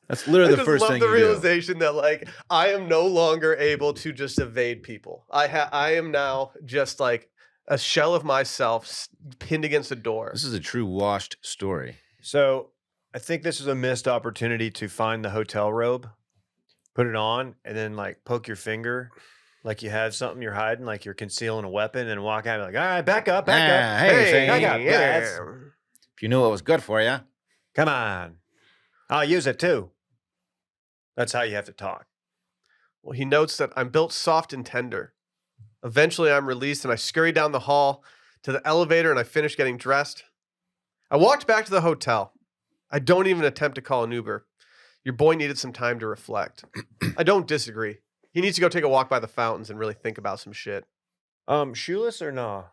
That's literally I the just first love thing the you do. realization that like I am no longer able to just evade people. I am now just like a shell of myself pinned against a door. This is a true washed story. so I think this is a missed opportunity to find the hotel robe, put it on, and then like poke your finger like you had something you're hiding, like you're concealing a weapon, and walk out and be like, all right, back up, back up. Hey, back up, guys. if you knew what was good for you. Come on. I'll use it too. That's how you have to talk. Well, he notes that I'm built soft and tender. Eventually, I'm released and I scurry down the hall to the elevator and I finish getting dressed. I walked back to the hotel. I don't even attempt to call an Uber. Your boy needed some time to reflect. I don't disagree. He needs to go take a walk by the fountains and really think about some shit. Shoeless or no?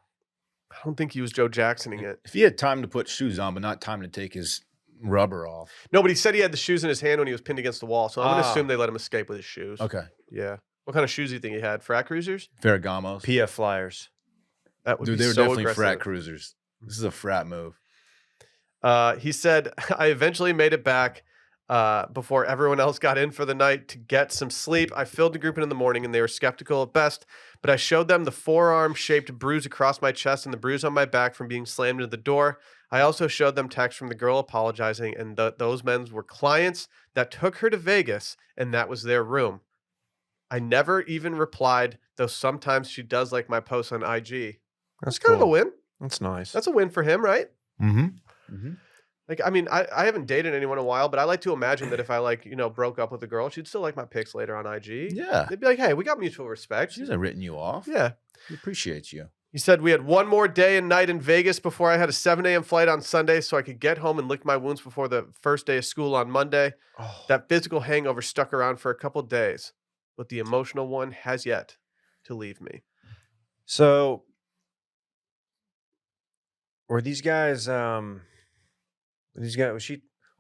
I don't think he was Joe Jacksoning it. If he had time to put shoes on, but not time to take his rubber off. No, but he said he had the shoes in his hand when he was pinned against the wall, so I'm going to Ah. assume they let him escape with his shoes. Okay. Yeah. What kind of shoes do you think he had? Frat cruisers? Ferragamos. PF Flyers. That would Dude, be they were so definitely aggressive. frat cruisers. This is a frat move. He said, I eventually made it back before everyone else got in for the night to get some sleep. I filled the group in the morning and they were skeptical at best, but I showed them the forearm-shaped bruise across my chest and the bruise on my back from being slammed into the door. I also showed them text from the girl apologizing, and those men were clients that took her to Vegas, and that was their room. I never even replied, though sometimes she does like my posts on IG. That's kind of a win. That's nice. That's a win for him, right? Mm-hmm. Like, I mean, I haven't dated anyone in a while, but I like to imagine that if I like, broke up with a girl, she'd still like my pics later on IG. Yeah. They'd be like, hey, we got mutual respect. She hasn't written you off. Yeah. He appreciates you. He said we had one more day and night in Vegas before I had a 7 a.m. flight on Sunday, so I could get home and lick my wounds before the first day of school on Monday. Oh. That physical hangover stuck around for a couple days, but the emotional one has yet to leave me. So were these guys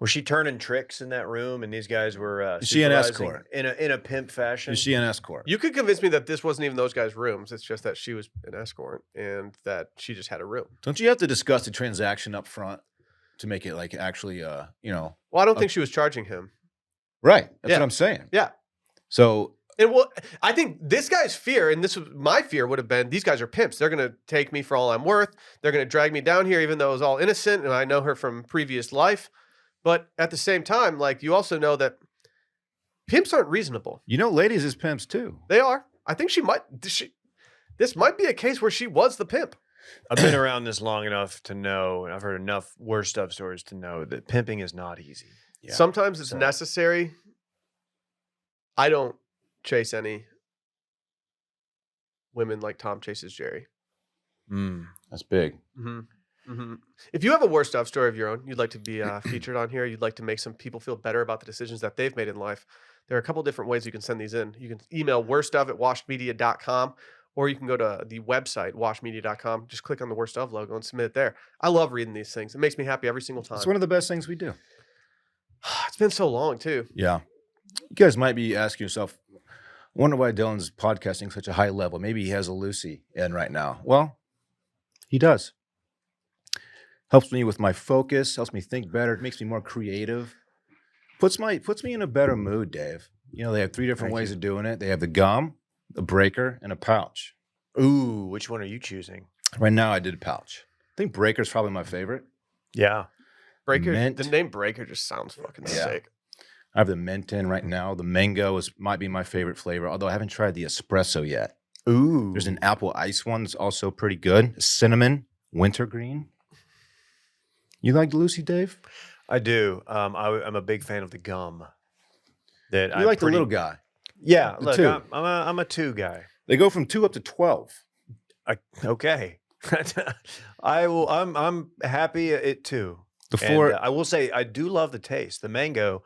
was she turning tricks in that room and these guys were Is she an supervising escort? in a pimp fashion? Is she an escort? You could convince me that this wasn't even those guys' rooms. It's just that she was an escort and that she just had a room. Don't you have to discuss the transaction up front to make it like actually, you know? Well, I don't think she was charging him. Right. That's Yeah. what I'm saying. Yeah. So And well, I think this guy's fear, and this was my fear, would have been these guys are pimps. They're going to take me for all I'm worth. They're going to drag me down here, even though it was all innocent, and I know her from previous life. But at the same time, like you also know that pimps aren't reasonable. you know, ladies is pimps too. They are. I think this might be a case where she was the pimp. I've been around this long enough to know, and I've heard enough worse stuff stories to know that pimping is not easy. Yeah. Sometimes it's So- necessary. I don't chase any women like Tom chases Jerry. That's big. If you have a worst of story of your own, you'd like to be featured on here, you'd like to make some people feel better about the decisions that they've made in life, there are a couple different ways you can send these in. You can email worstof@washmedia.com, or you can go to the website, washmedia.com. Just click on the worst of logo and submit it there. I love reading these things. It makes me happy every single time. It's one of the best things we do. It's been so long, too. Yeah. You guys might be asking yourself, I wonder why Dylan's podcasting such a high level. Maybe he has a Lucy in right now. Well, he does. Helps me with my focus, helps me think better, it makes me more creative. Puts me in a better mood, Dave. You know, they have 3 different ways of doing it. They have the gum, a breaker, and a pouch. Ooh, which one are you choosing? Right now I did a pouch. I think breaker's probably my favorite. Yeah. Breaker, Mint. the name Breaker just sounds fucking Yeah. sick. I have the mint in right now. The mango might be my favorite flavor, although I haven't tried the espresso yet. Ooh. There's an apple ice one that's also pretty good. Cinnamon, wintergreen. You like Lucy, Dave? I do. I'm a big fan of the gum. That You like the little guy. Yeah, The look, 2. I'm a 2 guy. They go from 2 up to 12. Okay. I'm happy at 2. The And, 4, I will say I do love the taste. The mango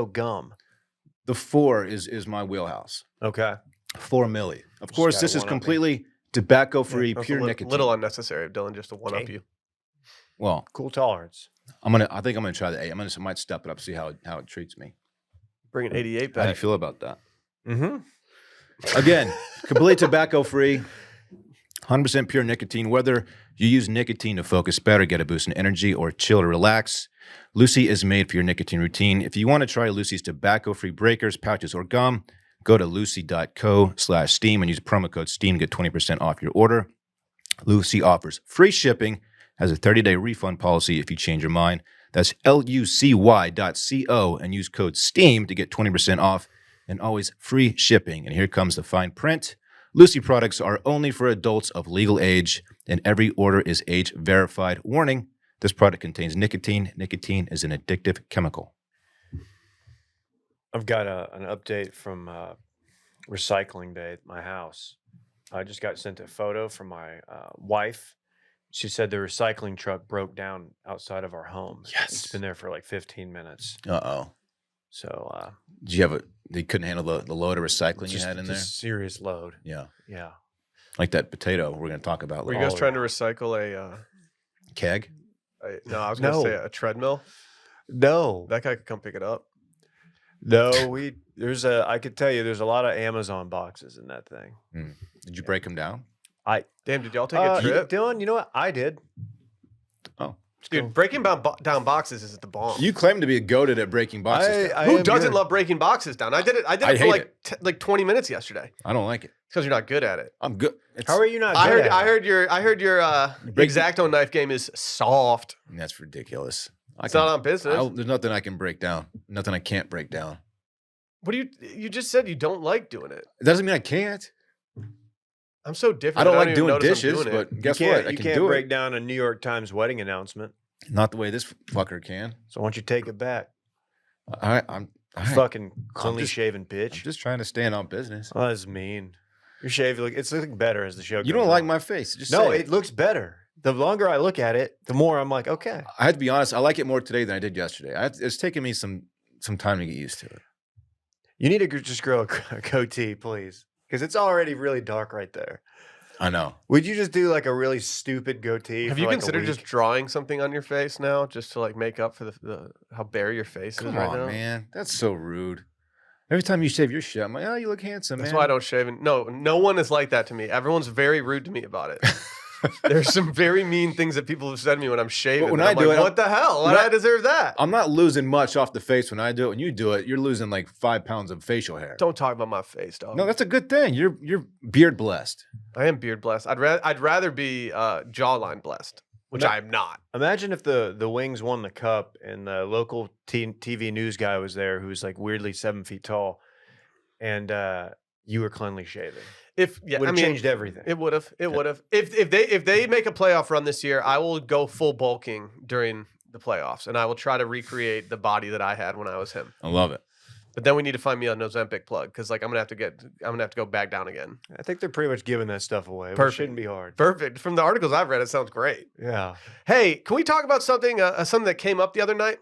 gum. the 4 is my wheelhouse. Okay. 4 milli. Of course, gotta this is one-up me. completely tobacco-free, That's pure a nicotine. little unnecessary of Dylan just to one up Okay. you. Well, Cool tolerance. I think I'm gonna try the 8. I might step it up, see how it treats me. Bring an 88 How do you back. feel about that? Mm-hmm. Again, completely tobacco-free, 100% pure nicotine. Whether you use nicotine to focus better, get a boost in energy, or chill to relax, Lucy is made for your nicotine routine. If you want to try Lucy's tobacco-free breakers, pouches, or gum, go to lucy.co/steam and use promo code STEAM to get 20% off your order. Lucy offers free shipping, has a 30-day refund policy if you change your mind. That's lucy.co and use code STEAM to get 20% off and always free shipping. And here comes the fine print. Lucy products are only for adults of legal age, and every order is age verified. Warning, this product contains nicotine. Nicotine is an addictive chemical. I've got an update from recycling day at my house. I just got sent a photo from my wife. She said the recycling truck broke down outside of our home. Yes. It's been there for like 15 minutes. Uh-oh. So Did you have they couldn't handle the load of recycling you just had in a there? serious load. Yeah. Yeah. Like that potato we're going to talk about Were you later. guys trying to recycle a Keg? no, I was going to No. say a treadmill. No. That guy could come pick it up. No, I could tell you there's a lot of Amazon boxes in that thing. Did you break them down? Damn, did y'all take a trip? Dylan, you know what? I did. Oh. Dude, breaking down boxes is the bomb. You claim to be goaded at breaking boxes down. Who am doesn't good. love breaking boxes down? I did it I for hate like 20 minutes yesterday. I don't like it. It's because you're not good at it. I'm good. How are you not? I good heard at I it? heard your break- X-Acto knife game is soft. That's ridiculous. It's not on business. There's nothing I can break down. Nothing I can't break down. What do you just said you don't like doing it. It doesn't mean I can't. I'm so different. I don't like even doing notice I'm dishes, doing it. but guess you can't, what? I you can can't do break it. down a New York Times wedding announcement. Not the way this fucker can. So why don't you take it back? I'm Fucking cleanly just- shaven I'm bitch. just trying to stand on business. Oh, that's mean. Your shave, it's looking better as the show goes You don't like on. my face. Just No, say it looks better. The longer I look at it, the more I'm like, okay. I had to be honest. I like it more today than I did yesterday. It's taken me some time to get used to it. You need to just grow a goatee, please, because it's already really dark right there. I know. Would you just do like a really stupid goatee? Have for you like a considered week? just drawing something on your face now, just to like make up for the how bare your face is Come right on, now? man. That's so rude. Every time you shave your shit, I'm like, oh, you look handsome, That's man. why I don't shave. No one is like that to me. Everyone's very rude to me about it. There's some very mean things that people have said to me when I'm shaving. when and I I'm do like, it, what the hell? Why when do I deserve that? I'm not losing much off the face when I do it. When you do it, you're losing like 5 pounds of facial hair. Don't talk about my face, dog. No, that's a good thing. You're beard blessed. I am beard blessed. I'd rather be jawline blessed, which I'm not. Imagine if the Wings won the cup and the local TV news guy was there who was like weirdly 7 feet tall, and you were cleanly shaven. Would have changed everything. It would have. It would have. If they make a playoff run this year, I will go full bulking during the playoffs, and I will try to recreate the body that I had when I was him. I love it. But then we need to find me a Ozempic plug because like I'm gonna have to go back down again. I think they're pretty much giving that stuff away. It Perfect. shouldn't be hard. Perfect. From the articles I've read, it sounds great. Yeah. Hey, can we talk about something that came up the other night?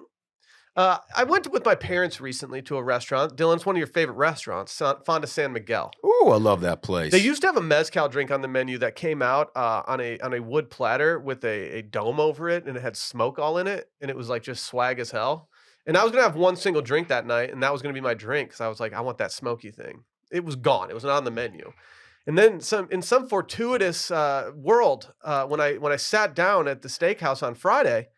I went with my parents recently to a restaurant. Dylan, it's one of your favorite restaurants, Fonda San Miguel. Ooh, I love that place. They used to have a mezcal drink on the menu that came out on a wood platter with a dome over it, and it had smoke all in it, and it was like just swag as hell. And I was gonna have one single drink that night, and that was gonna be my drink because I was like, I want that smoky thing. It was gone. It was not on the menu. And then in some fortuitous world, when I sat down at the steakhouse on Friday,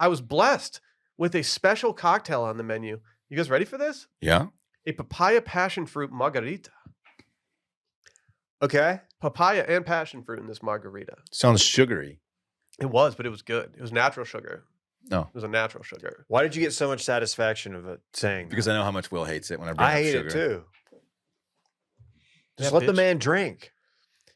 I was blessed with a special cocktail on the menu. You guys ready for this? Yeah. A papaya passion fruit margarita. Okay. Papaya and passion fruit in this margarita. Sounds sugary. It was, but it was good. It was natural sugar. No. It was a natural sugar. Why did you get so much satisfaction of it saying Because I know how much Will hates it when I bring I up hate sugar. it too. Just Yeah, let the bitch. man drink.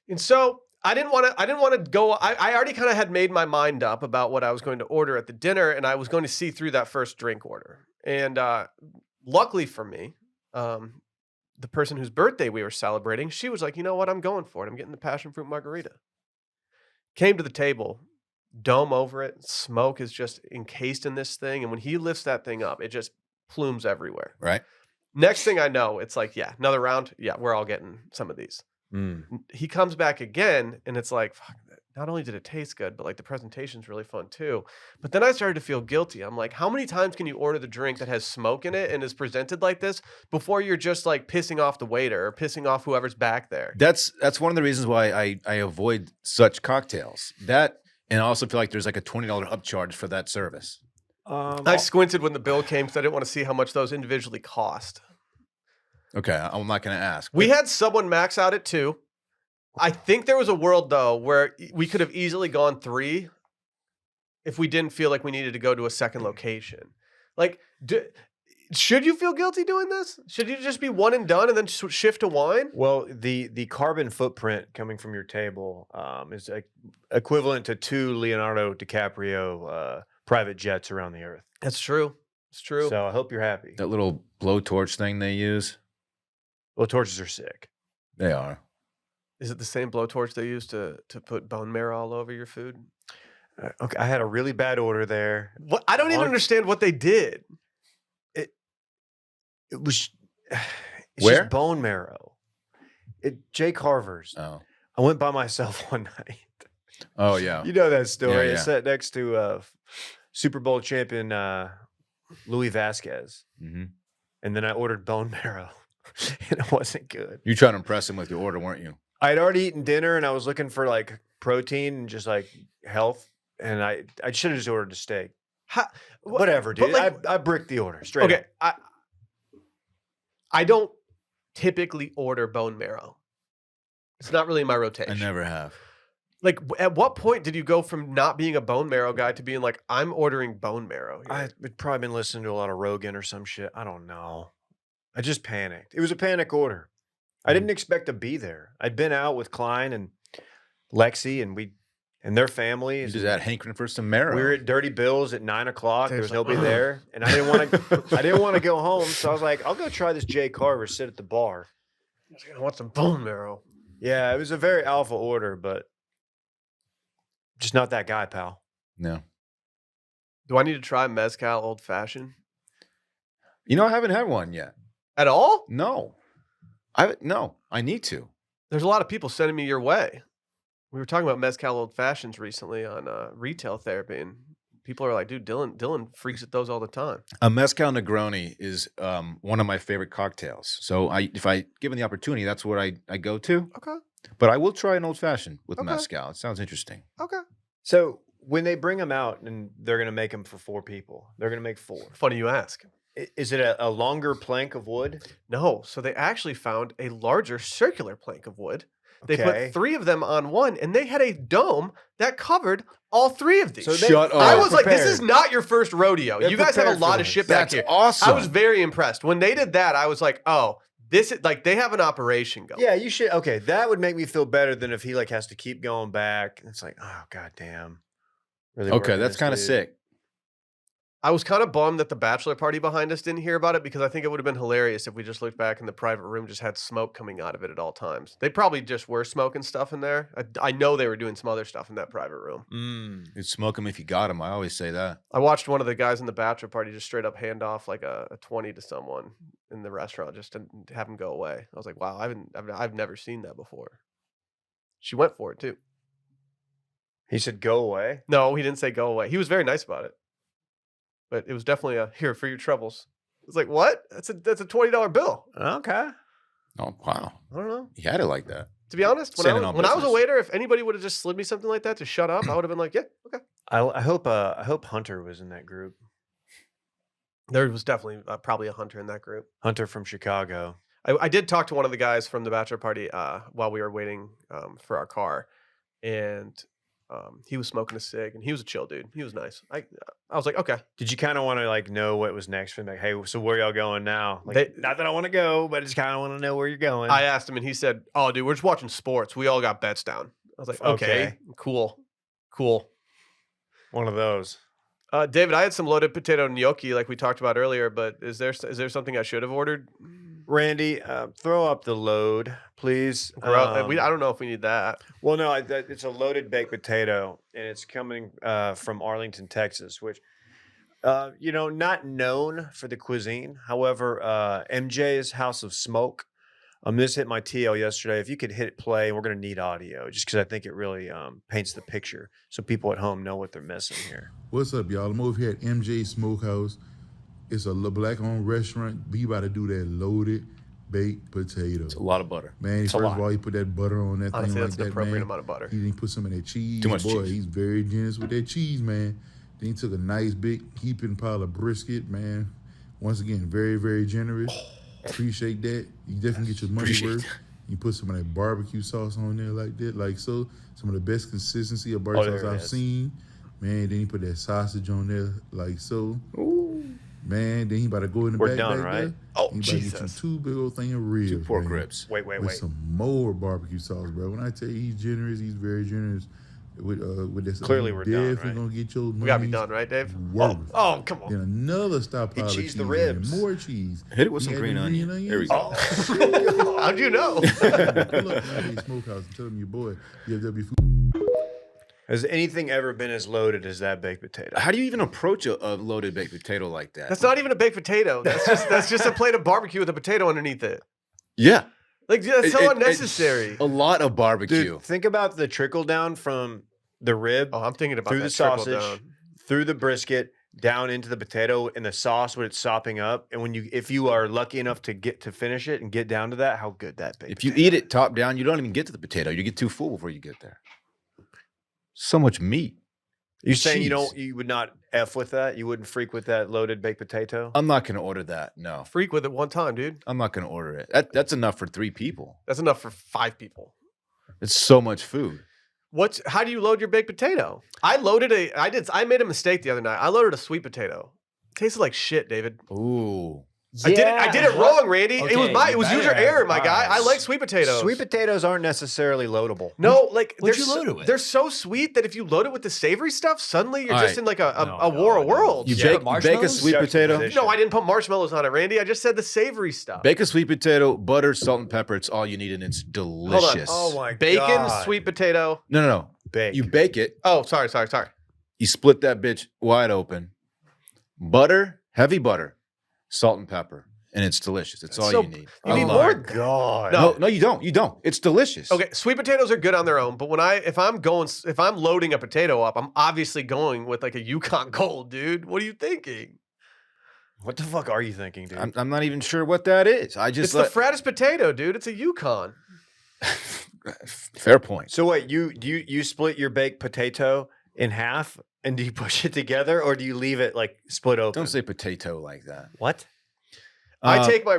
And so I didn't want to go. I already kind of had made my mind up about what I was going to order at the dinner, and I was going to see through that first drink order. And luckily for me, the person whose birthday we were celebrating, she was like, you know what? I'm going for it. I'm getting the passion fruit margarita. Came to the table, dome over it. Smoke is just encased in this thing. And when he lifts that thing up, it just plumes everywhere. Right? Next thing I know, it's like, yeah, another round. Yeah, we're all getting some of these. He comes back again, and it's like, fuck, not only did it taste good, but like the presentation's really fun too. But then I started to feel guilty. I'm like, how many times can you order the drink that has smoke in it and is presented like this before you're just like pissing off the waiter or pissing off whoever's back there? That's one of the reasons why I avoid such cocktails. That, and I also feel like there's like a $20 upcharge for that service. I squinted when the bill came because I didn't want to see how much those individually cost. Okay, I'm not going to ask. We but- had someone max out at 2. I think there was a world though where we could have easily gone 3 if we didn't feel like we needed to go to a second location. Like, should you feel guilty doing this? Should you just be one and done and then shift to wine? Well, the carbon footprint coming from your table is equivalent to 2 Leonardo DiCaprio private jets around the earth. That's true. It's true. So I hope you're happy. that little blowtorch thing they use. Well, torches are sick. They are. Is it the same blowtorch they use to put bone marrow all over your food? Okay, I had a really bad order there. What? I don't even On- understand what they did. It was it's Where? just bone marrow. Jay Carver's. Oh. I went by myself one night. Oh, yeah. You know that story. Yeah. I sat next to Super Bowl champion Louis Vasquez, Mm-hmm. and then I ordered bone marrow, and it wasn't good. You trying to impress him with your order, weren't you? I had already eaten dinner, and I was looking for like protein and just like health, and I should have just ordered a steak. Whatever, but, dude. like- I bricked the order straight. Okay, up. I don't typically order bone marrow. It's not really my rotation. I never have. Like, at what point did you go from not being a bone marrow guy to being like, I'm ordering bone marrow here? I'd probably been listening to a lot of Rogan or some shit. I don't know. I just panicked. It was a panic order. I didn't expect to be there. I'd been out with Klein and Lexi and their You families. just had hankering for some marrow. We were at Dirty Bill's at 9:00. There Dave's was like, nobody "Ugh." there, and I didn't want to. I didn't want to go home, so I was like, "I'll go try this Jay Carver. Sit at the bar." I was like, I want some bone marrow. Yeah, it was a very alpha order, but just not that guy, pal. No. Do I need to try mezcal old fashioned You know, I haven't had one yet. at all? No. I need to. There's a lot of people sending me your way. We were talking about mezcal old fashions recently on retail therapy, and people are like, "Dude, Dylan freaks at those all the time." A mezcal Negroni is one of my favorite cocktails. So if I given the opportunity, that's what I go to. Okay, But I will try an old fashioned with Okay. mezcal. It sounds interesting. okay. So when they bring them out and they're going to make them for 4 people, they're going to make 4. Funny you ask. Is it a longer plank of wood? No, so they actually found a larger circular plank of wood. They Okay. put 3 of them on one, and they had a dome that covered all 3 of these. So they- Shut I up. was like, "This is prepared. not your first rodeo. They're You guys have a prepared lot for of this. shit back That's here." awesome. I was very impressed when they did that. I was like, "Oh, this is like they have an operation going." Yeah, you should. Okay, that would make me feel better than if he like has to keep going back. It's like, oh goddamn. Really Okay, working that's this kind of dude. sick. I was kind of bummed that the bachelor party behind us didn't hear about it because I think it would have been hilarious if we just looked back and the private room just had smoke coming out of it at all times. They probably just were smoking stuff in there. I know they were doing some other stuff in that private room. You'd smoke them if you got them. I always say that. I watched one of the guys in the bachelor party just straight up hand off like a 20 to someone in the restaurant just to have him go away. I was like, wow, I've never seen that before. She went for it too. He said, "Go away." No, he didn't say go away. He was very nice about it. But it was definitely a here for your troubles. It's like, what? That's a $20 bill. Okay. Oh, wow. I don't know. You had it like that. To be honest, when Standing on I was a business. waiter, if anybody would have just slid me something like that to shut up, I would have been like, yeah, okay. I hope Hunter was in that group. There was definitely probably a hunter in that group. Hunter from Chicago. I did talk to one of the guys from the bachelor party while we were waiting for our car, and he was smoking a cig, and he was a chill dude. He was nice. I was like, okay. Did you kind of want to like know what was next for him? Like, hey, so where y'all going now? Like, They- not that I want to go, but I just kind of want to know where you're going. I asked him, and he said, "Oh, dude, we're just watching sports. We all got bets down." I was like, okay. Okay. Cool. One of those. David, I had some loaded potato gnocchi like we talked about earlier, but is there something I should have ordered? Randy, throw up the load, please. I don't know if we need that. Well, no, it's a loaded baked potato, and it's coming from Arlington, Texas, which, not known for the cuisine. However, MJ's House of Smoke. This hit my TL yesterday. If you could hit play, we're going to need audio, just because I think it really paints the picture, so people at home know what they're missing here. What's up, y'all? I'm over here at MJ Smokehouse. It's a black-owned restaurant. We about to do that loaded baked potato. It's a lot of butter. Man, It's a first lot. of all, he put that butter on that Honestly, thing that's like an that, appropriate man. amount of butter. He didn't put some of that cheese. Too much Boy, cheese. he's very generous with that cheese, man. Then he took a nice big heaping pile of brisket, man. Once again, very, very generous. Appreciate that. You definitely get your money Appreciate worth. that. You put some of that barbecue sauce on there like that, like so. Some of the best consistency of barbecue there sauce it I've is. seen. Man, then he put that sausage on there like so. Man, then he about to go in the We're back done, back right? there. Oh, he about to get you Jesus. 2 big old thing of ribs. 2 pork man, ribs. Wait. with some more barbecue sauce, bro. When I tell you he's generous, he's very generous. With this, Clearly we're done, definitely right? gonna get your money. We gotta be done, right, Dave? Worth. Oh, come on. Then another stop pile of cheesed cheese. the on there, ribs. More cheese. Hit it with He some had green them onion. There we onions. go. How'd you know? Pull up to the Smokehouse and tell them your boy DFW Food. Has anything ever been as loaded as that baked potato? How do you even approach a loaded baked potato like that? That's not even a baked potato. That's just a plate of barbecue with a potato underneath it. Yeah. Like that's so It- unnecessary. A lot of barbecue. Dude, think about the trickle down from the rib Oh, I'm thinking about through that the trickle sausage, down. through the brisket, down into the potato, and the sauce when it's sopping up. And if you are lucky enough to get to finish it and get down to that, how good that baked If you potato eat it top down, you don't even get to the potato. You get too full before you get there. So much meat. You saying cheese. you would not F with that? You wouldn't freak with that loaded baked potato? I'm not going to order that. No, Freak with it one time, dude. I'm not going to order it. That's enough for 3 people. That's enough for 5 people. It's so much food. How do you load your baked potato? I made a mistake the other night. I loaded a sweet potato. Tasted like shit, David. Ooh. I did it wrong, Randy. It was Okay, it was you user better error, have my guy. I ours. like sweet potatoes. Sweet potatoes aren't necessarily loadable. No, like What'd you load it with? they're so sweet that if you load it with the savory stuff, suddenly you're All just right. in like a No, war of no. worlds. You Yeah. bake a Marshmallows? sweet potato. Juxtaposition. No, I didn't put marshmallows on it, Randy. I just said the savory stuff. Bake a sweet potato, butter, salt, and pepper. It's all you need, and it's delicious. Oh my Bacon, God. sweet potato. No. Bake. You bake it. Oh, sorry. You split that bitch wide open. Butter, heavy butter, salt and pepper, and it's delicious. It's all So- you need. You need Oh more. my God. No, you don't. You don't. It's delicious. Okay, sweet potatoes are good on their own, but if I'm loading a potato up, I'm obviously going with like a Yukon Gold, dude. What are you thinking? What the fuck are you thinking, dude? I'm not even sure what that is. I just It's the fattest potato, dude. It's a Yukon. fair point. So wait, you split your baked potato in half and do you push it together or do you leave it like split open? Don't say potato like that. What? I Uh, take my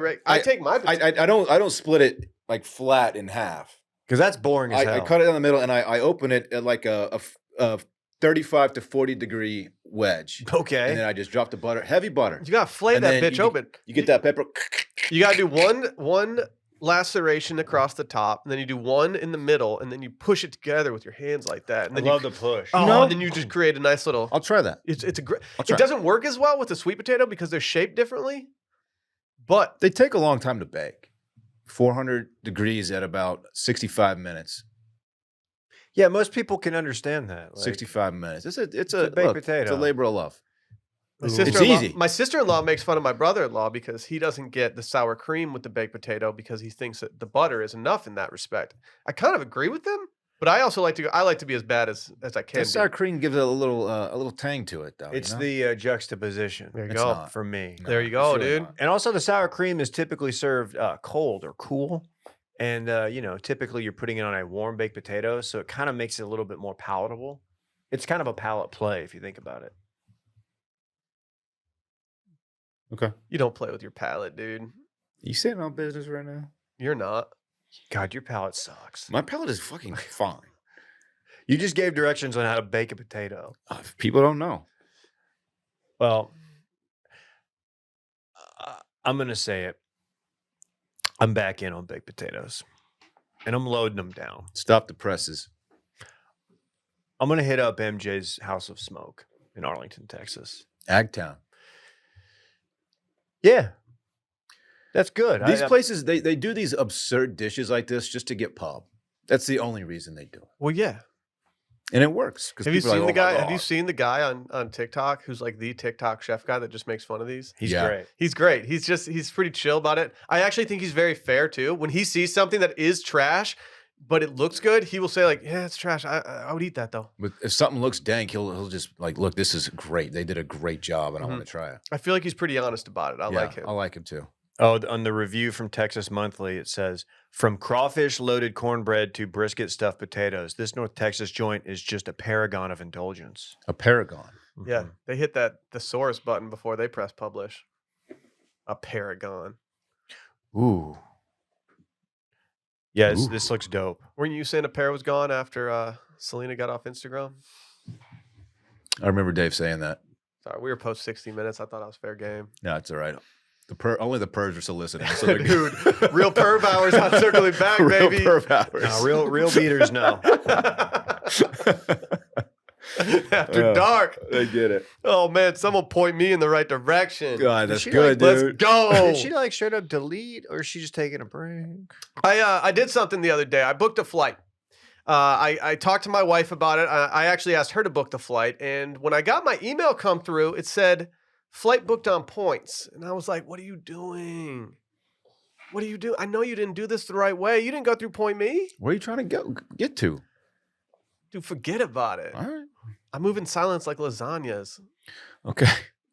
potato. I don't split it like flat in half. Because that's boring as I hell. cut it in the middle and I open it at like a 35 to 40 degree wedge. Okay. And then I just drop the butter, heavy butter. You gotta flay And that then bitch you open. You get that pepper. You gotta do one laceration across the top, and then you do one in the middle, and then you push it together with your hands like that. And I then love the push. and then you just create a nice little. I'll try that. It's a great. I'll try. It doesn't work as well with the sweet potato because they're shaped differently. But They take a long time to bake. 400 degrees at about 65 minutes. Yeah, most people can understand that. Like, 65 minutes. It's a baked look, potato. It's a labor of love. my It's sister-in-law, easy. my sister-in-law makes fun of my brother-in-law because he doesn't get the sour cream with the baked potato because he thinks that the butter is enough in that respect. I kind of agree with them, but I also like to be as bad as I can. The sour Be. cream gives it a little tang to it, though. It's you know? the juxtaposition There you It's go. not. for me. There you it's go, really dude. not. And also the sour cream is typically served cold or cool. And, typically you're putting it on a warm baked potato. So it kind of makes it a little bit more palatable. It's kind of a palate play if you think about it. Okay. You don't play with your palate, dude. You saying on business right now? You're not. God, your palate sucks. My palate is fucking fine. You just gave directions on how to bake a potato. People don't know. Well, I'm going to say it. I'm back in on baked potatoes and I'm loading them down. Stop the presses. I'm going to hit up MJ's House of Smoke in Arlington, Texas. Agtown. Yeah. That's good. These places, they do these absurd dishes like this just to get pub. That's the only reason they do it. Well, yeah. And it works. 'cause Have you people are seen like, the "Oh my guy? Have you God." seen the guy on TikTok who's like the TikTok chef guy that just makes fun of these? He's Yeah. great. He's great. He's pretty chill about it. I actually think he's very fair too. When he sees something that is trash, but it looks good, he will say like, "Yeah, it's trash. I would eat that though." But if something looks dank, he'll just like, look, this is great. They did a great job, and I want to try it. I feel like he's pretty honest about it. I like him. I like him too. Oh, on the review from Texas Monthly, it says, from crawfish loaded cornbread to brisket stuffed potatoes, this North Texas joint is just a paragon of indulgence. A paragon. Yeah, they hit that thesaurus button before they press publish. A paragon. Ooh. Yeah, Ooh. this looks dope. Weren't you saying a pair was gone after Selena got off Instagram? I remember Dave saying that. Sorry, we were post 60 minutes. I thought I was fair game. No, it's all right. Only the pervs are soliciting. So they're Dude, real perv hours on circling back, real baby. perv hours. No, real beaters, no. After Yeah. dark. They get it. Oh man, someone point me in the right direction. God, that's she good, Let's dude. go. Did she like straight up delete or is she just taking a break? I did something the other day. I booked a flight. I talked to my wife about it. I actually asked her to book the flight, and when I got my email come through, it said flight booked on points, and I was like, "What are you doing? What do you do? I know you didn't do this the right way. You didn't go through Point Me, Where are you trying to get to? dude. Forget about it. All right. I move in silence like lasagnas." Okay.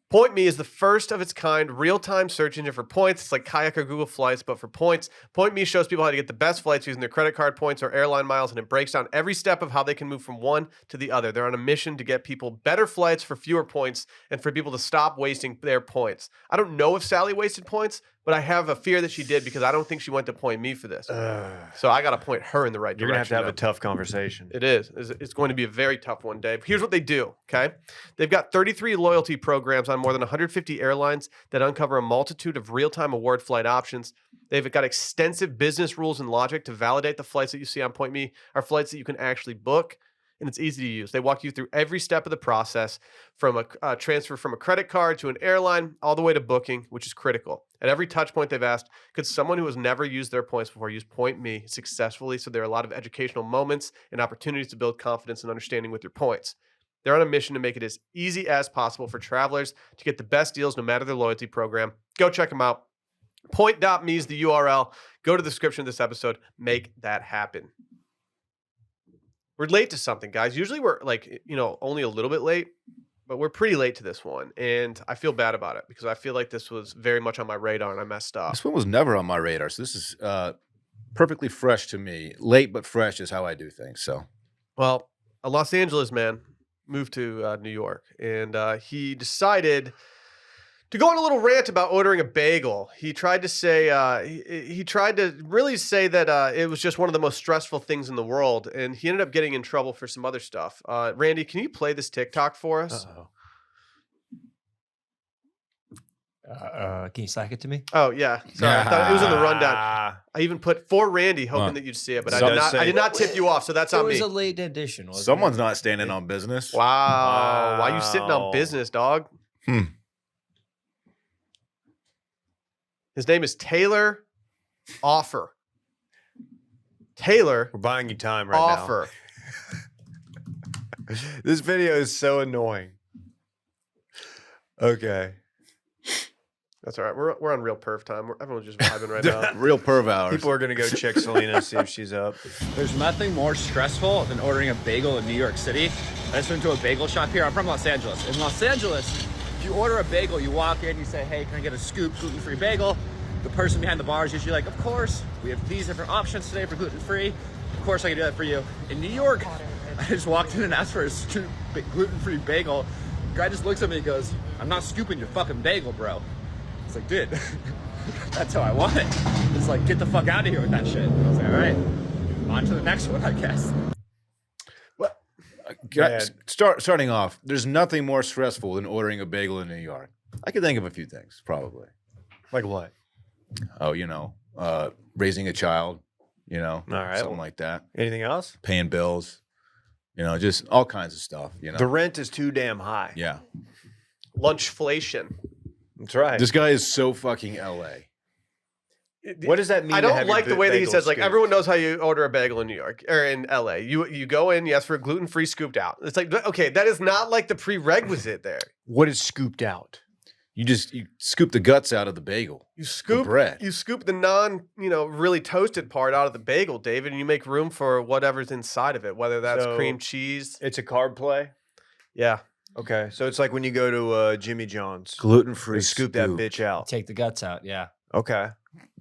Point Me is the first of its kind real-time search engine for points. It's like Kayak or Google Flights, but for points. Point Me shows people how to get the best flights using their credit card points or airline miles, and it breaks down every step of how they can move from one to the other. They're on a mission to get people better flights for fewer points and for people to stop wasting their points. I don't know if Sally wasted points, but I have a fear that she did because I don't think she went to point me for this. So I got to point her in the right You're going direction. to have a tough conversation. It is. It's going to be a very tough one, Dave. Here's what they do, okay? They've got 33 loyalty programs on more than 150 airlines that uncover a multitude of real-time award flight options. They've got extensive business rules and logic to validate the flights that you see on Point Me are flights that you can actually book, and it's easy to use. They walk you through every step of the process, from a transfer from a credit card to an airline, all the way to booking, which is critical. At every touch point they've asked, could someone who has never used their points before use Point Me successfully? So there are a lot of educational moments and opportunities to build confidence and understanding with your points. They're on a mission to make it as easy as possible for travelers to get the best deals no matter their loyalty program. Go check them out. Point.me is the URL. Go to the description of this episode. Make that happen. We're late to something, guys. Usually we're only a little bit late, but we're pretty late to this one. And I feel bad about it because I feel like this was very much on my radar and I messed up. This one was never on my radar. So this is perfectly fresh to me. Late but fresh is how I do things. So, well, a Los Angeles man moved to New York, and he decided to go on a little rant about ordering a bagel. He tried to say, he tried to really say that it was just one of the most stressful things in the world, and he ended up getting in trouble for some other stuff. Randy, can you play this TikTok for us? Can you slack it to me? Oh yeah, sorry. I thought it was in the rundown. I even put for Randy, hoping that you'd see it, but I did not tip you off, so that's on me. It was a late edition. Someone's not standing on business. Wow. Why are you sitting on business, dog? His name is Taylor Offer. Taylor, we're buying you time right Offer. now. This video is so annoying. Okay. That's all right. We're on real perv time. Everyone's just vibing right now. Real perv hours. People are going to go check Selena, see if she's up. There's nothing more stressful than ordering a bagel in New York City. I just went to a bagel shop here. I'm from Los Angeles. In Los Angeles, if you order a bagel, you walk in, you say, hey, can I get a scoop gluten-free bagel? The person behind the bar is usually like, of course, we have these different options today for gluten-free. Of course, I can do that for you. In New York, I just walked in and asked for a scoop gluten-free bagel. The guy just looks at me and goes, I'm not scooping your fucking bagel, bro. It's like, dude, that's how I want it. It's like, get the fuck out of here with that shit. I was like, all right, on to the next one, I guess. Well, starting off, there's nothing more stressful than ordering a bagel in New York. I can think of a few things, probably. Like what? Oh, raising a child, All right, something like that. Anything else? Paying bills, just all kinds of stuff, The rent is too damn high. Yeah. Lunchflation. That's right. This guy is so fucking LA. What does that mean? I don't like the way that he says, like, scooped? everyone knows how you order a bagel in New York or in LA. You go in, you ask for a gluten-free scooped out. It's like, okay, that is not like the prerequisite there. What is scooped out? You scoop the guts out of the bagel. You scoop bread. You scoop the non, really toasted part out of the bagel, David, and you make room for whatever's inside of it, whether that's cream cheese. It's a carb play? Yeah. Okay, so it's like when you go to Jimmy John's. Gluten-free Scoop that bitch out. Take the guts out. Yeah. Okay.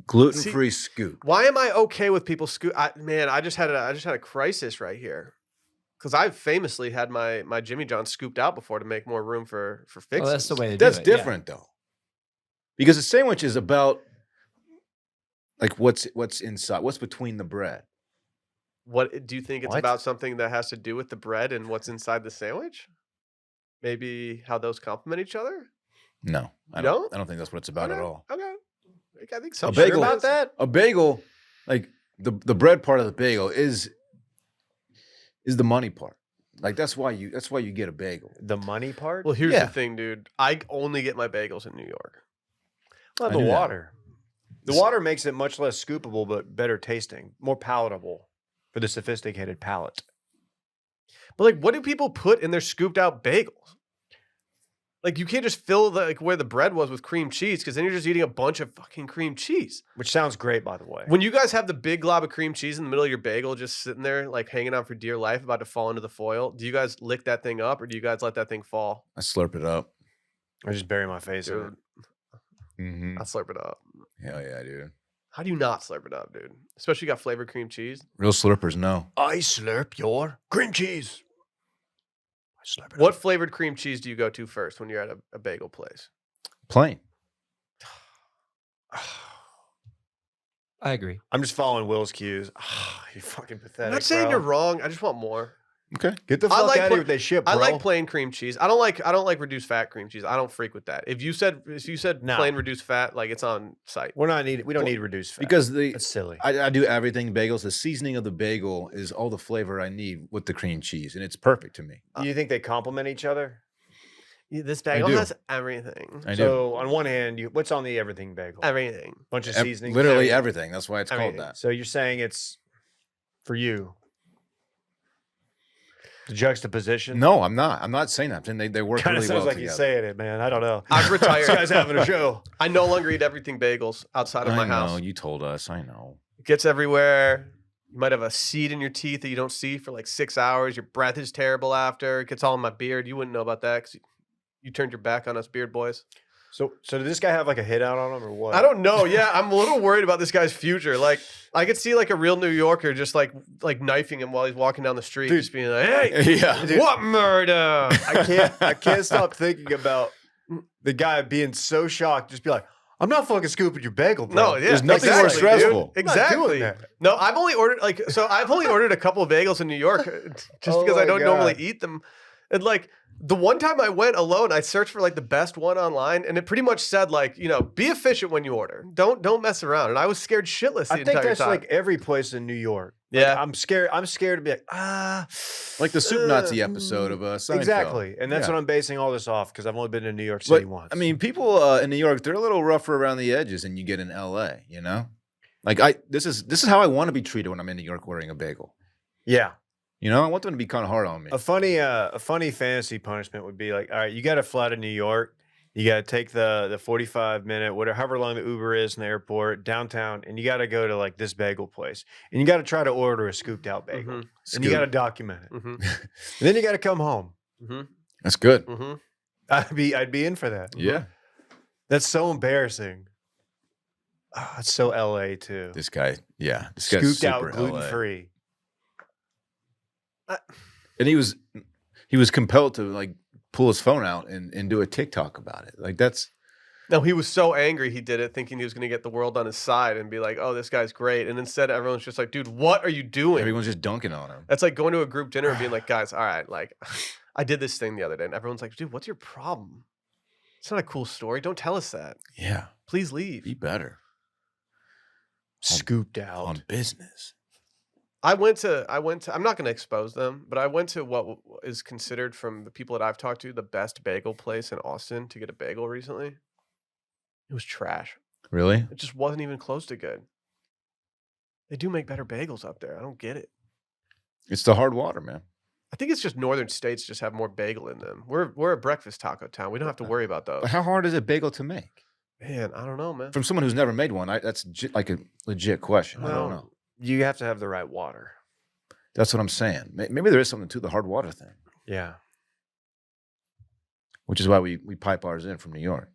Gluten-free scoop. Why am I okay with people scoop? I just had a crisis right here. Because I've famously had my Jimmy John scooped out before to make more room for fixes. Well, that's the way to do it. That's different though, because a sandwich is about like what's inside, what's between the bread. What do you think? It's What? about something that has to do with the bread and what's inside the sandwich? Maybe how those complement each other? No, I don't? think that's what it's about at all. Okay. I think A so. bagel about that. A bagel, like the bread part of the bagel is the money part. Like that's why you get a bagel. The money part? Well, here's Yeah. the thing, dude. I only get my bagels in New York. Well, I the knew that. water. The water makes it much less scoopable, but better tasting, more palatable for the sophisticated palate. But like, what do people put in their scooped out bagels? Like, you can't just fill where the bread was with cream cheese, because then you're just eating a bunch of fucking cream cheese. Which sounds great, by the way. When you guys have the big glob of cream cheese in the middle of your bagel, just sitting there, like hanging on for dear life, about to fall into the foil, do you guys lick that thing up, or do you guys let that thing fall? I slurp it up. I just bury my face in it. Dude, Mm-hmm. I slurp it up. Hell yeah, dude. How do you not slurp it up, dude? Especially you got flavored cream cheese. Real slurpers know. I slurp your cream cheese. I slurp it What up. flavored cream cheese do you go to first when you're at a bagel place? Plain. I agree. I'm just following Will's cues. You fucking pathetic. I'm not saying bro. you're wrong. I just want more. Okay. Get the I fuck like out of pla- here with that shit, bro. I like plain cream cheese. I don't like reduced fat cream cheese. I don't freak with that. If you said No. plain reduced fat, like it's on site. We don't need reduced fat. Because That's silly. I do everything bagels. The seasoning of the bagel is all the flavor I need with the cream cheese, and it's perfect to me. Do you think they complement each other? This bagel do. has everything. I do. So on one hand, what's on the everything bagel? Everything. Bunch of Ev- seasonings. Literally everything. That's why it's called Everything. that. So you're saying it's for you. The juxtaposition. No, I'm not. I'm not saying that. I'm saying they work Kind of really sounds well like together. you're saying it, man. I don't know. I've This retired. guy's having a show. I no longer eat everything bagels outside of my I know. house. You told us. I know. It gets everywhere. You might have a seed in your teeth that you don't see for like 6 hours. Your breath is terrible after. It gets all in my beard. You wouldn't know about that because you turned your back on us beard boys. So did this guy have like a hit out on him or what? I don't know. Yeah, I'm a little worried about this guy's future. Like, I could see like a real New Yorker just like knifing him while he's walking down the street, Dude. just being like, "Hey, Yeah. what murder?" I can't stop thinking about the guy being so shocked. Just be like, I'm not fucking scooping your bagel, bro. No, yeah, There's nothing more exactly, dude. stressful. I'm not doing Exactly. that. No, I've only ordered I've only ordered a couple of bagels in New York just Oh because I my don't normally God. eat them. And like the one time I went alone, I searched for like the best one online, and it pretty much said like, be efficient when you order. Don't mess around. And I was scared shitless the I think entire that's time. like every place in New York. Like, Yeah. I'm scared to be like, Like the Soup Nazi episode of Seinfeld. Exactly. And that's Yeah. what I'm basing all this off because I've only been to New York City But, once. I mean, people in New York, they're a little rougher around the edges than you get in LA, you know? Like this is how I want to be treated when I'm in New York ordering a bagel. yeah. You know, I want them to be kind of hard on me. A funny fantasy punishment would be like, all right, you got to fly to New York. You got to take the 45-minute, whatever, however long the Uber is in the airport, downtown, and you got to go to like this bagel place. And you got to try to order a scooped out bagel. Mhm. And you got to document it. Mhm. And then you got to come home. Mhm. That's good. Mhm. I'd be in for that. Yeah. That's so embarrassing. Oh, it's so LA too. This guy, yeah. This guy's Scooped super out, LA. gluten free. And he was compelled to like pull his phone out and do a TikTok about it. Like that's No, he was so angry he did it, thinking he was going to get the world on his side and be like, "Oh, this guy's great." And instead, everyone's just like, "Dude, what are you doing?" everyone's just dunking on him. That's like going to a group dinner and being like, "Guys, all right, like, I did this thing the other day," and everyone's like, "Dude, what's your problem? It's not a cool story. Don't tell us that. Yeah. Please leave." Be better Scooped out. on business. I went to. I'm not going to expose them, but I went to what is considered, from the people that I've talked to, the best bagel place in Austin to get a bagel recently. It was trash. Really? It just wasn't even close to good. They do make better bagels up there. I don't get it. It's the hard water, man. I think it's just northern states just have more bagel in them. We're a breakfast taco town. We don't have to worry about those. But how hard is a bagel to make? Man, I don't know, man. From someone who's never made one, that's like a legit question. I don't know. You have to have the right water. That's what I'm saying. Maybe there is something to the hard water thing, Yeah. which is why we pipe ours in from New York.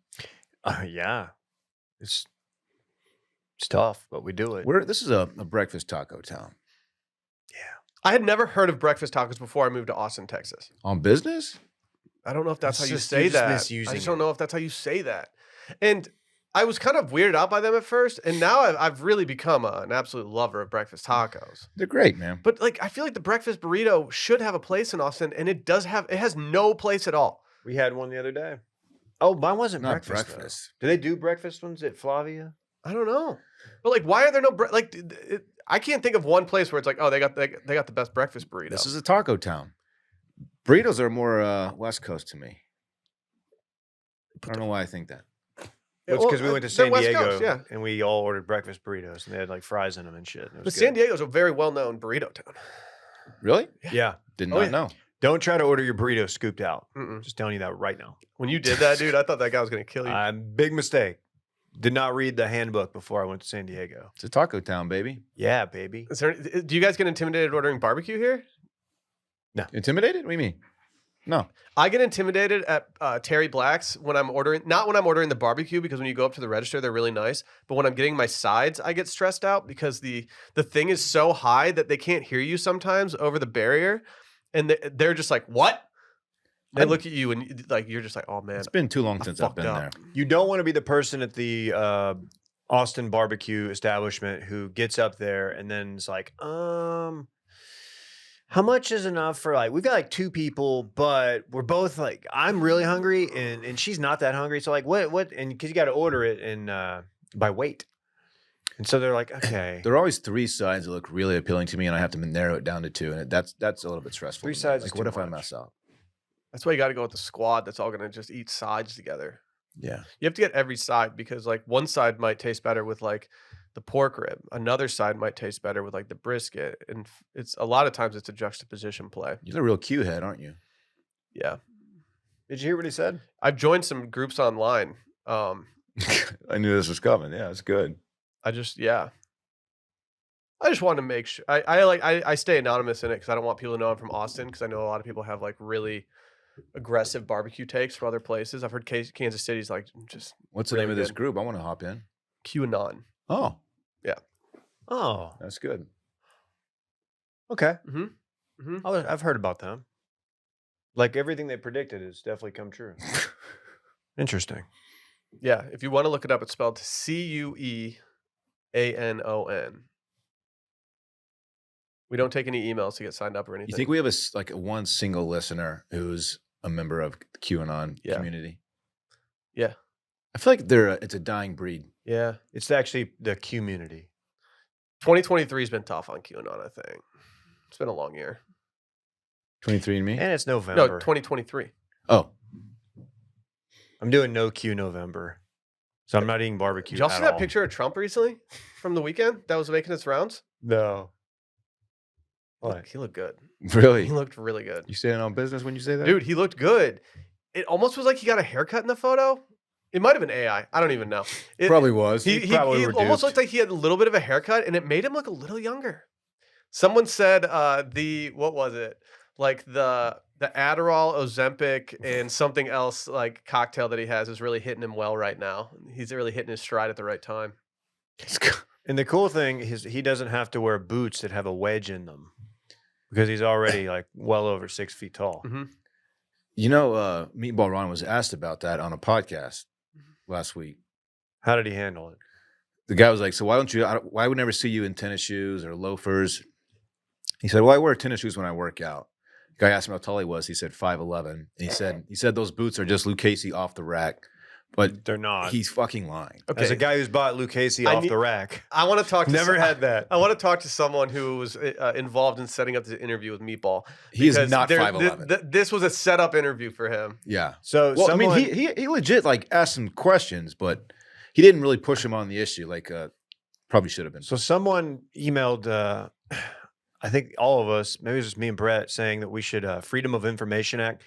Yeah. It's tough, but we do it. This is a breakfast taco town. I had never heard of breakfast tacos before I moved to Austin, Texas. On business? I don't know if that's It's how you just- say you're just that. I misusing just don't it. know if that's how you say that. And I was kind of weirded out by them at first, and now I've really become an absolute lover of breakfast tacos. They're great, man. But like, I feel like the breakfast burrito should have a place in Austin, and it has no place at all. We had one the other day. Oh, mine wasn't Not breakfast. breakfast. Do they do breakfast ones at Flavia? I don't know, but like, why are there no I can't think of one place where it's like, oh, they got the best breakfast burrito. This is a taco town. Burritos are more West Coast to me. I don't know why I think that. It's because we went to they're San West Diego Coast, yeah. and we all ordered breakfast burritos and they had like fries in them and shit. And it But was San good. Diego's a very well-known burrito town. Really? Yeah. Did Oh, not yeah. know. Don't try to order your burrito scooped out. Mm-mm. Just telling you that right now. When you did that, dude, I thought that guy was going to kill you. Big mistake. Did not read the handbook before I went to San Diego. It's a taco town, baby. Yeah, baby. Do you guys get intimidated ordering barbecue here? Intimidated? What do you mean? No. I get intimidated at Terry Black's when I'm ordering, not when I'm ordering the barbecue, because when you go up to the register, they're really nice. But when I'm getting my sides, I get stressed out because the thing is so high that they can't hear you sometimes over the barrier. And they're just like, what? They look at you and like, you're just like, oh man. It's been too long I since I've fucked been up. there. You don't want to be the person at the Austin barbecue establishment who gets up there and then is like, how much is enough for like, we've got like 2 people, but we're both like, I'm really hungry and she's not that hungry. So like what, and cause you got to order it in, by weight. And so they're like, okay, There are always 3 sides that look really appealing to me, and I have to narrow it down to 2, and that's a little bit stressful. 3 to me. sides Like, is what too if I much. mess up? That's why you got to go with the squad. That's all going to just eat sides together. Yeah. You have to get every side because like one side might taste better with like the pork rib. Another side might taste better with like the brisket. And it's a lot of times it's a juxtaposition play. You're a real Q head, aren't you? Yeah. Did you hear what he said? I've joined some groups online. I knew this was coming. Yeah, it's good. I just want to make sure I stay anonymous in it because I don't want people to know I'm from Austin because I know a lot of people have like really aggressive barbecue takes from other places. I've heard Kansas City's like just What's the really name of this good. group? I want to hop in. QAnon. Oh, Oh, that's good. okay. Mm-hmm. I've heard about them. Like everything they predicted has definitely come true. Interesting. Yeah, if you want to look it up, it's spelled CUEANON. We don't take any emails to get signed up or anything. You think we have like one single listener who's a member of the QAnon Yeah. community? Yeah. I feel like it's a dying breed. Yeah. It's actually the community. 2023 has been tough on QAnon, I think. It's been a long year. 23andMe? And it's No, November. 2023. Oh, I'm doing no Q November. So I'm not eating barbecue. Did y'all see at that all. picture of Trump recently from the weekend that was making its rounds? No. What? He looked good. really? He looked really good. You standing on business when you say that? Dude, he looked good. It almost was like he got a haircut in the photo. It might have been AI. I don't even know. Probably was. He probably almost reduced. looked like he had a little bit of a haircut, and it made him look a little younger. Someone said what was it? Like the Adderall, Ozempic, and something else like cocktail that he has is really hitting him well right now. He's really hitting his stride at the right time. And the cool thing is he doesn't have to wear boots that have a wedge in them because he's already like well over 6 feet tall. Mm-hmm. You know, Meatball Ron was asked about that on a podcast last week. How did he handle it? The guy was like, "So why would I never see you in tennis shoes or loafers?" He said, "Well, I wear tennis shoes when I work out." The guy asked him how tall he was. He said 5'11". And he said those boots are just Luke Casey off the rack, but They're not. he's fucking lying. Okay. As a guy who's bought Luke Casey off the rack, I want to talk to never had that. I want to talk to someone who was involved in setting up this interview with Meatball. He is because not 5'11". This was a setup interview for him. Yeah. So Well, someone, I mean, he legit like asked some questions, but he didn't really push him on the issue like probably should have been. So someone emailed, I think all of us, maybe it was just me and Brett, saying that we should Freedom of Information Act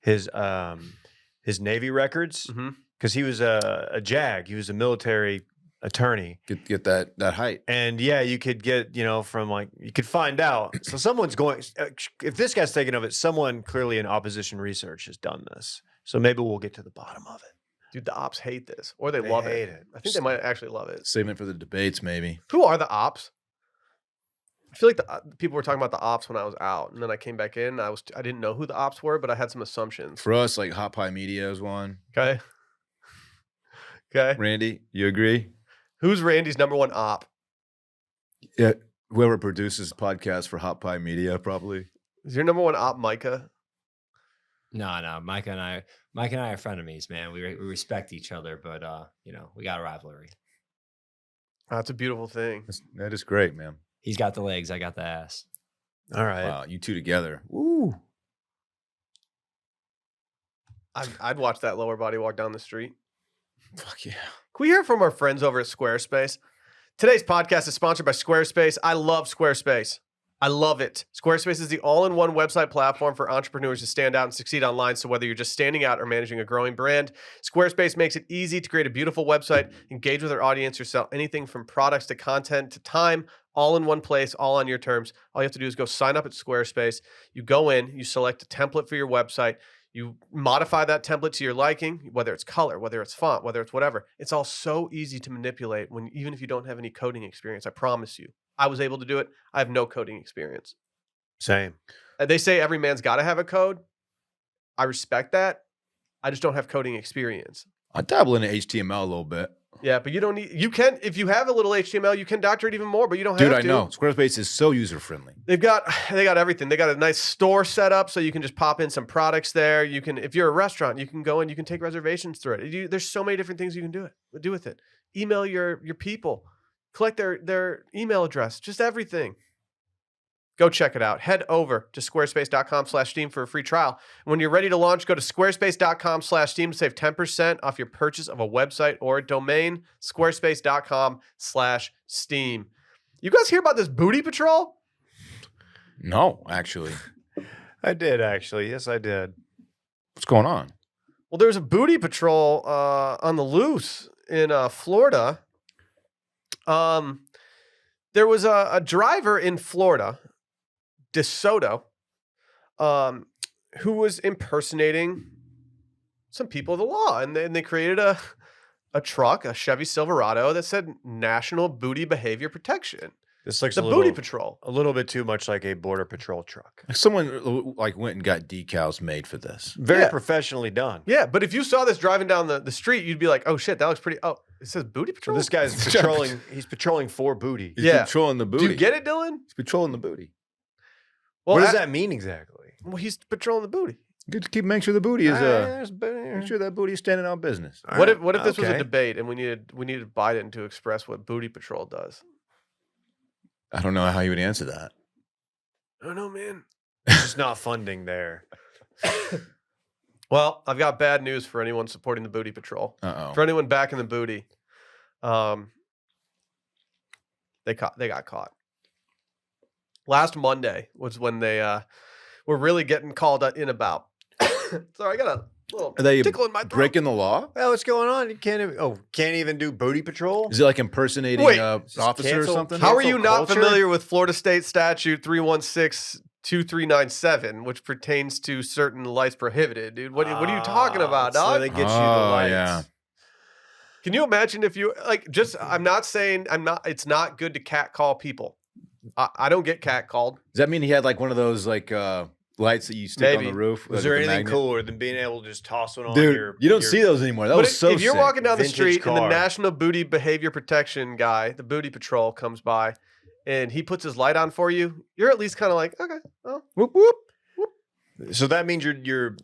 his Navy records Mhm. because he was a JAG, he was a military attorney, Get that height. and yeah, you could get from like you could find out. So someone's going. If this guy's thinking of it, someone clearly in opposition research has done this. So maybe we'll get to the bottom of it. Dude, the ops hate this, or they They love hate it. it. I think they might actually love it. Saving it for the debates, maybe. Who are the ops? I feel like the people were talking about the ops when I was out, and then I came back in. I didn't know who the ops were, but I had some assumptions. For us, like Hot Pie Media is one. Okay. Okay. Randy, you agree? Who's Randy's number one op? Yeah. Whoever produces podcasts for Hot Pie Media, probably. Is your number one op Micah? No, Mike and I are frenemies, man. We respect each other, but we got a rivalry. That's a beautiful thing. That is great, man. He's got the legs, I got the ass. All right. Wow, you two together. Ooh. I'd watch that lower body walk down the street. Fuck yeah. Can we hear from our friends over at Squarespace? Today's podcast is sponsored by Squarespace. I love Squarespace. I love it. Squarespace is the all-in-one website platform for entrepreneurs to stand out and succeed online. So whether you're just standing out or managing a growing brand, Squarespace makes it easy to create a beautiful website, engage with their audience, or sell anything from products to content to time, all in one place, all on your terms. All you have to do is go sign up at Squarespace. You go in, you select a template for your website, you modify that template to your liking, whether it's color, whether it's font, whether it's whatever. It's all so easy to manipulate even if you don't have any coding experience. I promise you. I was able to do it. I have no coding experience. Same. They say every man's got to have a code. I respect that. I just don't have coding experience. I dabble into HTML a little bit. Yeah, but you don't need. You can if you have a little HTML, you can doctor it even more, but you don't Dude, have I to. know. Squarespace is so user friendly. They got everything. They got a nice store set up, so you can just pop in some products there. You can, if you're a restaurant, you can go and you can take reservations through it. There's so many different things you can do with it. Email your people, collect their email address, just everything. Go check it out. Head over to squarespace.com/steam for a free trial. When you're ready to launch, go to squarespace.com/steam to save 10% off your purchase of a website or a domain. Squarespace.com/steam. You guys hear about this booty patrol? No, actually. I did actually. Yes, I did. What's going on? Well, there's a booty patrol on the loose in Florida. There was a driver in Florida, DeSoto, who was impersonating some people of the law, and they created a truck, a Chevy Silverado, that said National Booty Behavior Protection. This looks The Booty Patrol. a little bit too much like a border patrol truck. Like someone like went and got decals made for this. Very Yeah. professionally done. Yeah, but if you saw this driving down the street, you'd be like, "Oh shit, that looks pretty." Oh, it says Booty So Patrol. this guy's patrolling. He's patrolling for booty. He's Yeah. patrolling the Do booty. you get it, Dylan? He's patrolling the booty. Well, What does that mean exactly? Well, he's patrolling the booty. Good to make sure the booty is There's make sure that booty is standing on business. What if this was a Okay. debate and we needed Biden to express what Booty Patrol does? I don't know how you would answer that. I don't know, man. There's just not funding there. Well, I've got bad news for anyone supporting the Booty Patrol. Uh-oh. For anyone backing the booty, they got caught. Last Monday was when they were really getting called in about. Sorry, I got a little Are they tickle in my throat. breaking the law? Well, what's going on? You can't even do booty patrol. Is it like impersonating Wait, an officer or cancel- something? How are cancel you not culture? familiar with Florida State Statute 316-2397, which pertains to certain lights prohibited, dude? What are you talking about, So dog? they get you the Oh, lights. yeah. Can you imagine if you I'm not saying it's not good to catcall people. I don't get catcalled. Does that mean he had like one of those like lights that you stick on Maybe. the roof? Was like there with the anything magnet? cooler than being able to just toss one on Dude, your? you don't your- see those anymore. That But was so if you're sick. walking down the Vintage street and the car. National Booty Behavior Protection guy, the Booty Patrol, comes by and he puts his light on for you, you're at least kind of like, okay, well, Whoop, whoop. So that means you're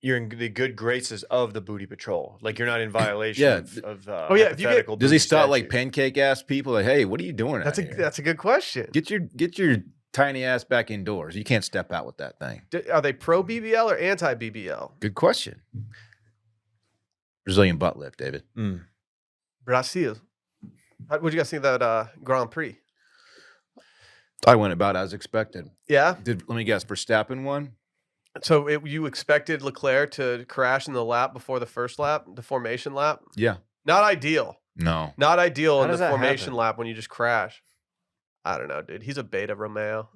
in the good graces of the booty patrol. Like you're not in violation Yeah. of Oh, yeah, if you get- hypothetical Does he booty stop like statute. pancake ass people? Like, hey, what are you doing? that's out here? a good question. Get your tiny ass back indoors. You can't step out with that thing. Are they pro BBL or anti BBL? Good question. Brazilian butt lift, David. Brazil. What'd you guys think of that Grand Prix? I went about as expected. Yeah. Let me guess, Verstappen won? So you expected Leclerc to crash in the lap before the first lap, the formation lap? Yeah. Not ideal. No. Not ideal How in the does that formation happen? lap when you just crash. I don't know, dude. He's a beta Romeo.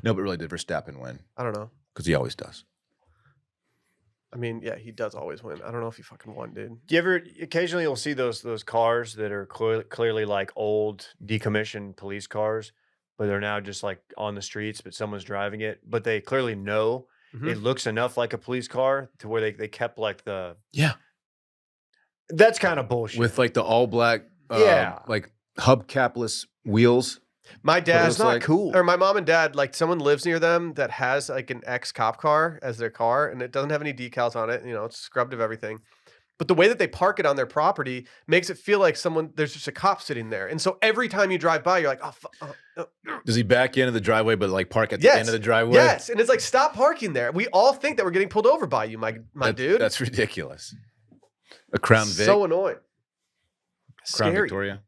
No, but really, did Verstappen win? I don't know. Because he always does. I mean, yeah, he does always win. I don't know if he fucking won, dude. Do you ever occasionally you'll see those cars that are clearly like old decommissioned police cars, but they're now just like on the streets, but someone's driving it, but they clearly know Mhm. it looks enough like a police car to where they kept like the Yeah. That's kind of bullshit. With like the all black, Yeah. like hubcapless wheels. My dad, it's not cool. or my mom and dad, like someone lives near them that has like an ex-cop car as their car, and it doesn't have any decals on it. You know, it's scrubbed of everything. But the way that they park it on their property makes it feel like there's just a cop sitting there. And so every time you drive by, you're like, Does he back into the driveway, but like park at the Yes. end of the driveway? yes. And it's like, stop parking there. We all think that we're getting pulled over by you, my dude. That's ridiculous. A Crown Vic. So annoying. Crown Scary. Victoria.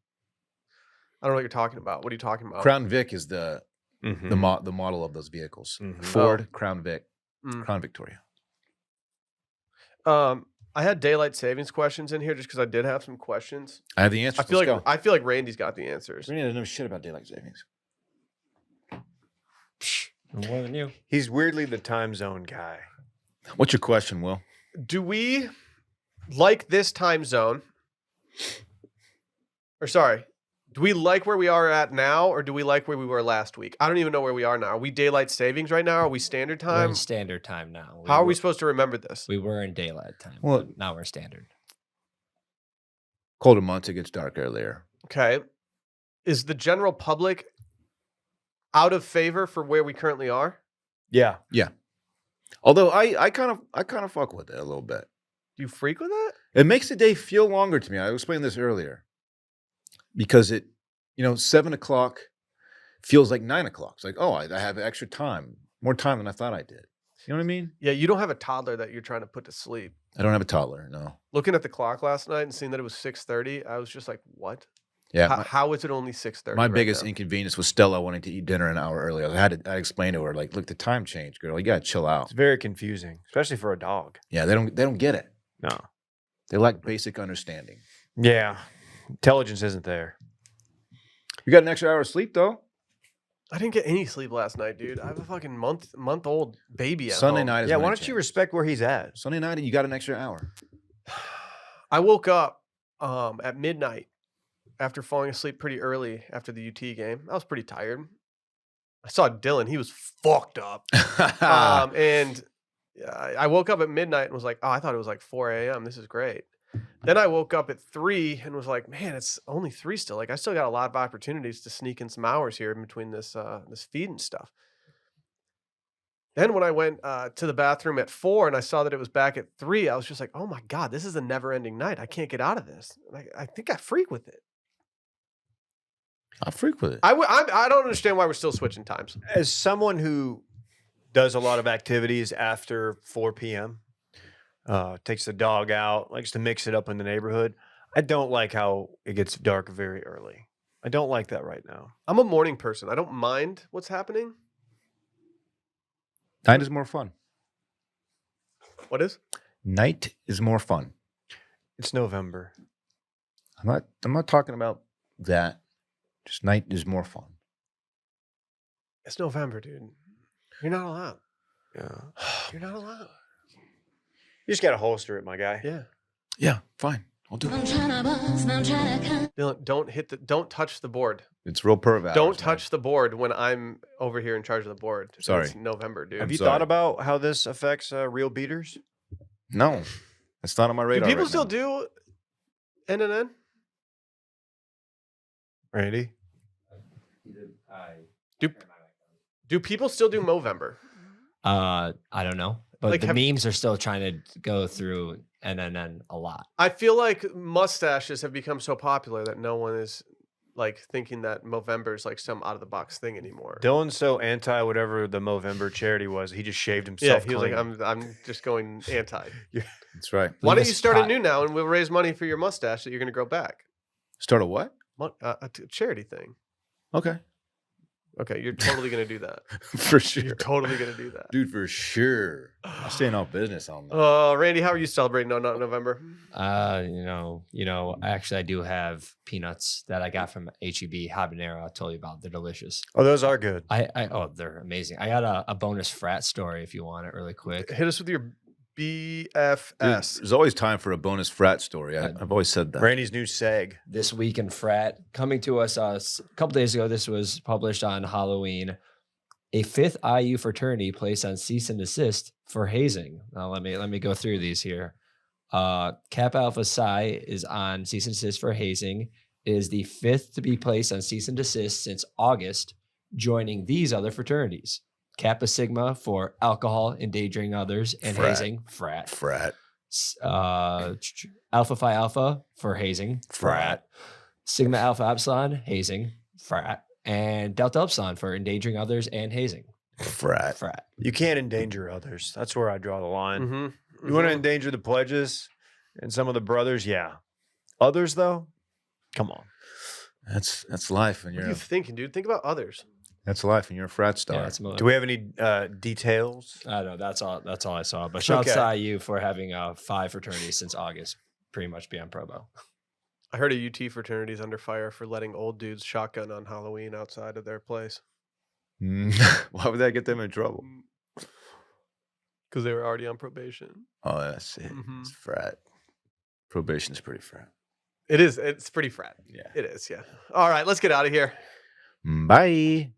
I don't know what you're talking about. What are you talking about? Crown Vic is the Mhm. the model of those vehicles. Mhm. Ford, Crown Vic, Mm. Crown Victoria. I had daylight savings questions in here just because I did have some questions. I have the answers. I feel like Randy's got the answers. Randy doesn't know shit about daylight savings. More than you. He's weirdly the time zone guy. What's your question, Will? Do we like this time zone? Or sorry, Do we like where we are at now, or do we like where we were last week? I don't even know where we are now. Are we daylight savings right now? Are we standard We're time? in standard time now. How are we supposed to remember this? We were in daylight time. Well- But now we're standard. Colder months, it gets dark earlier. Okay. Is the general public out of favor for where we currently are? Yeah. Although I kind of fuck with it a little bit. Do you freak with it? It makes the day feel longer to me. I explained this earlier. Because 7 o'clock feels like 9 o'clock. It's like, oh, I have extra time, more time than I thought I did. You know what I mean? Yeah, you don't have a toddler that you're trying to put to sleep. I don't have a toddler, no. Looking at the clock last night and seeing that it was 6:30, I was just like, what? Yeah, How is it only 6:30? my right biggest now? inconvenience was Stella wanting to eat dinner an hour early. I explained to her, like, look, the time changed, girl. You gotta chill out. It's very confusing, especially for a dog. Yeah, they don't get it. No. They lack basic understanding. Yeah. Intelligence isn't there. You got an extra hour of sleep though. I didn't get any sleep last night, dude. I have a fucking month-old baby at Sunday home. night is Yeah, when why it don't you changed. respect where he's at? Sunday night, you got an extra hour. I woke up at midnight after falling asleep pretty early after the UT game. I was pretty tired. I saw Dylan. He was fucked up. And I woke up at midnight and was like, oh, I thought it was like 4 a.m. This is great. Then I woke up at 3 and was like, man, it's only 3 still. Like I still got a lot of opportunities to sneak in some hours here in between this feed and stuff. Then when I went to the bathroom at 4 and I saw that it was back at 3, I was just like, oh my God, this is a never ending night. I can't get out of this. I think I freak with it. I freak with it. I don't understand why we're still switching times. As someone who does a lot of activities after 4 p.m., takes the dog out, likes to mix it up in the neighborhood, I don't like how it gets dark very early. I don't like that right now. I'm a morning person. I don't mind what's happening. Night is more fun. What is? Night is more fun. It's November. I'm not talking about that. Just night is more fun. It's November, dude. You're not allowed. Yeah. You're not allowed. You just got to holster it, my guy. Yeah. Yeah, fine. I'll do it. Dylan, don't touch the board. It's real perv hours, Don't man. touch the board when I'm over here in charge of the board. Sorry. It's November, dude. Have you sorry. thought about how this affects real beaters? No, it's not on my Do radar. people right still now. do NNN? Randy? Do people still do Movember? I don't know, but Like, the have- memes are still trying to go through NNN a lot. I feel like mustaches have become so popular that no one is like thinking that Movember is like some out of the box thing anymore. Dylan's so anti whatever the Movember charity was, he just shaved Yeah, himself he was like, clean. I'm just going anti. That's right. Why don't Leave you us start a pot- new now and we'll raise money for your mustache that you're going to grow back? Start a what? A charity thing. Okay, Okay, you're totally going to do that. for sure, You're totally going to do that. dude. For sure. I'm staying off business on that. Randy, how are you celebrating November? Actually, I do have peanuts that I got from HEB habanero. I told you about. They're delicious. Oh, those are good. They're amazing. I got a bonus frat story if you want it really quick. Hit us with your Dude, BFS. there's always time for a bonus frat story. I've always said that. Randy's new seg. This week in frat, coming to us a couple days ago. This was published on Halloween. A 5th IU fraternity placed on cease and desist for hazing. Now let me go through these here. Kappa Alpha Psi is on cease and desist for hazing. It is the 5th to be placed on cease and desist since August, joining these other fraternities. Kappa Sigma for alcohol, endangering others, and Frat. hazing, frat. Frat. Alpha Phi Alpha for hazing, frat. Sigma Alpha Epsilon, hazing, frat. And Delta Epsilon for endangering others and hazing, Frat. frat. You can't endanger others. That's where I draw the line. Mm-hmm. You want to endanger the pledges and some of the brothers? Yeah. Others, though? Come on. That's life, and What are you're you thinking, dude? Think about others. that's life, and you're a frat star. Yeah, that's Do we have any details? I know that's all I saw. But shout out to IU for having 5 fraternities since August, pretty much beyond probo. I heard a UT fraternity is under fire for letting old dudes shotgun on Halloween outside of their place Why would that get them in trouble? because they were already on probation. Oh, that's it. Mhm. It's frat. Probation's pretty frat. It is. It's pretty frat. Yeah. It is. Yeah. All right. Let's get out of here. Bye.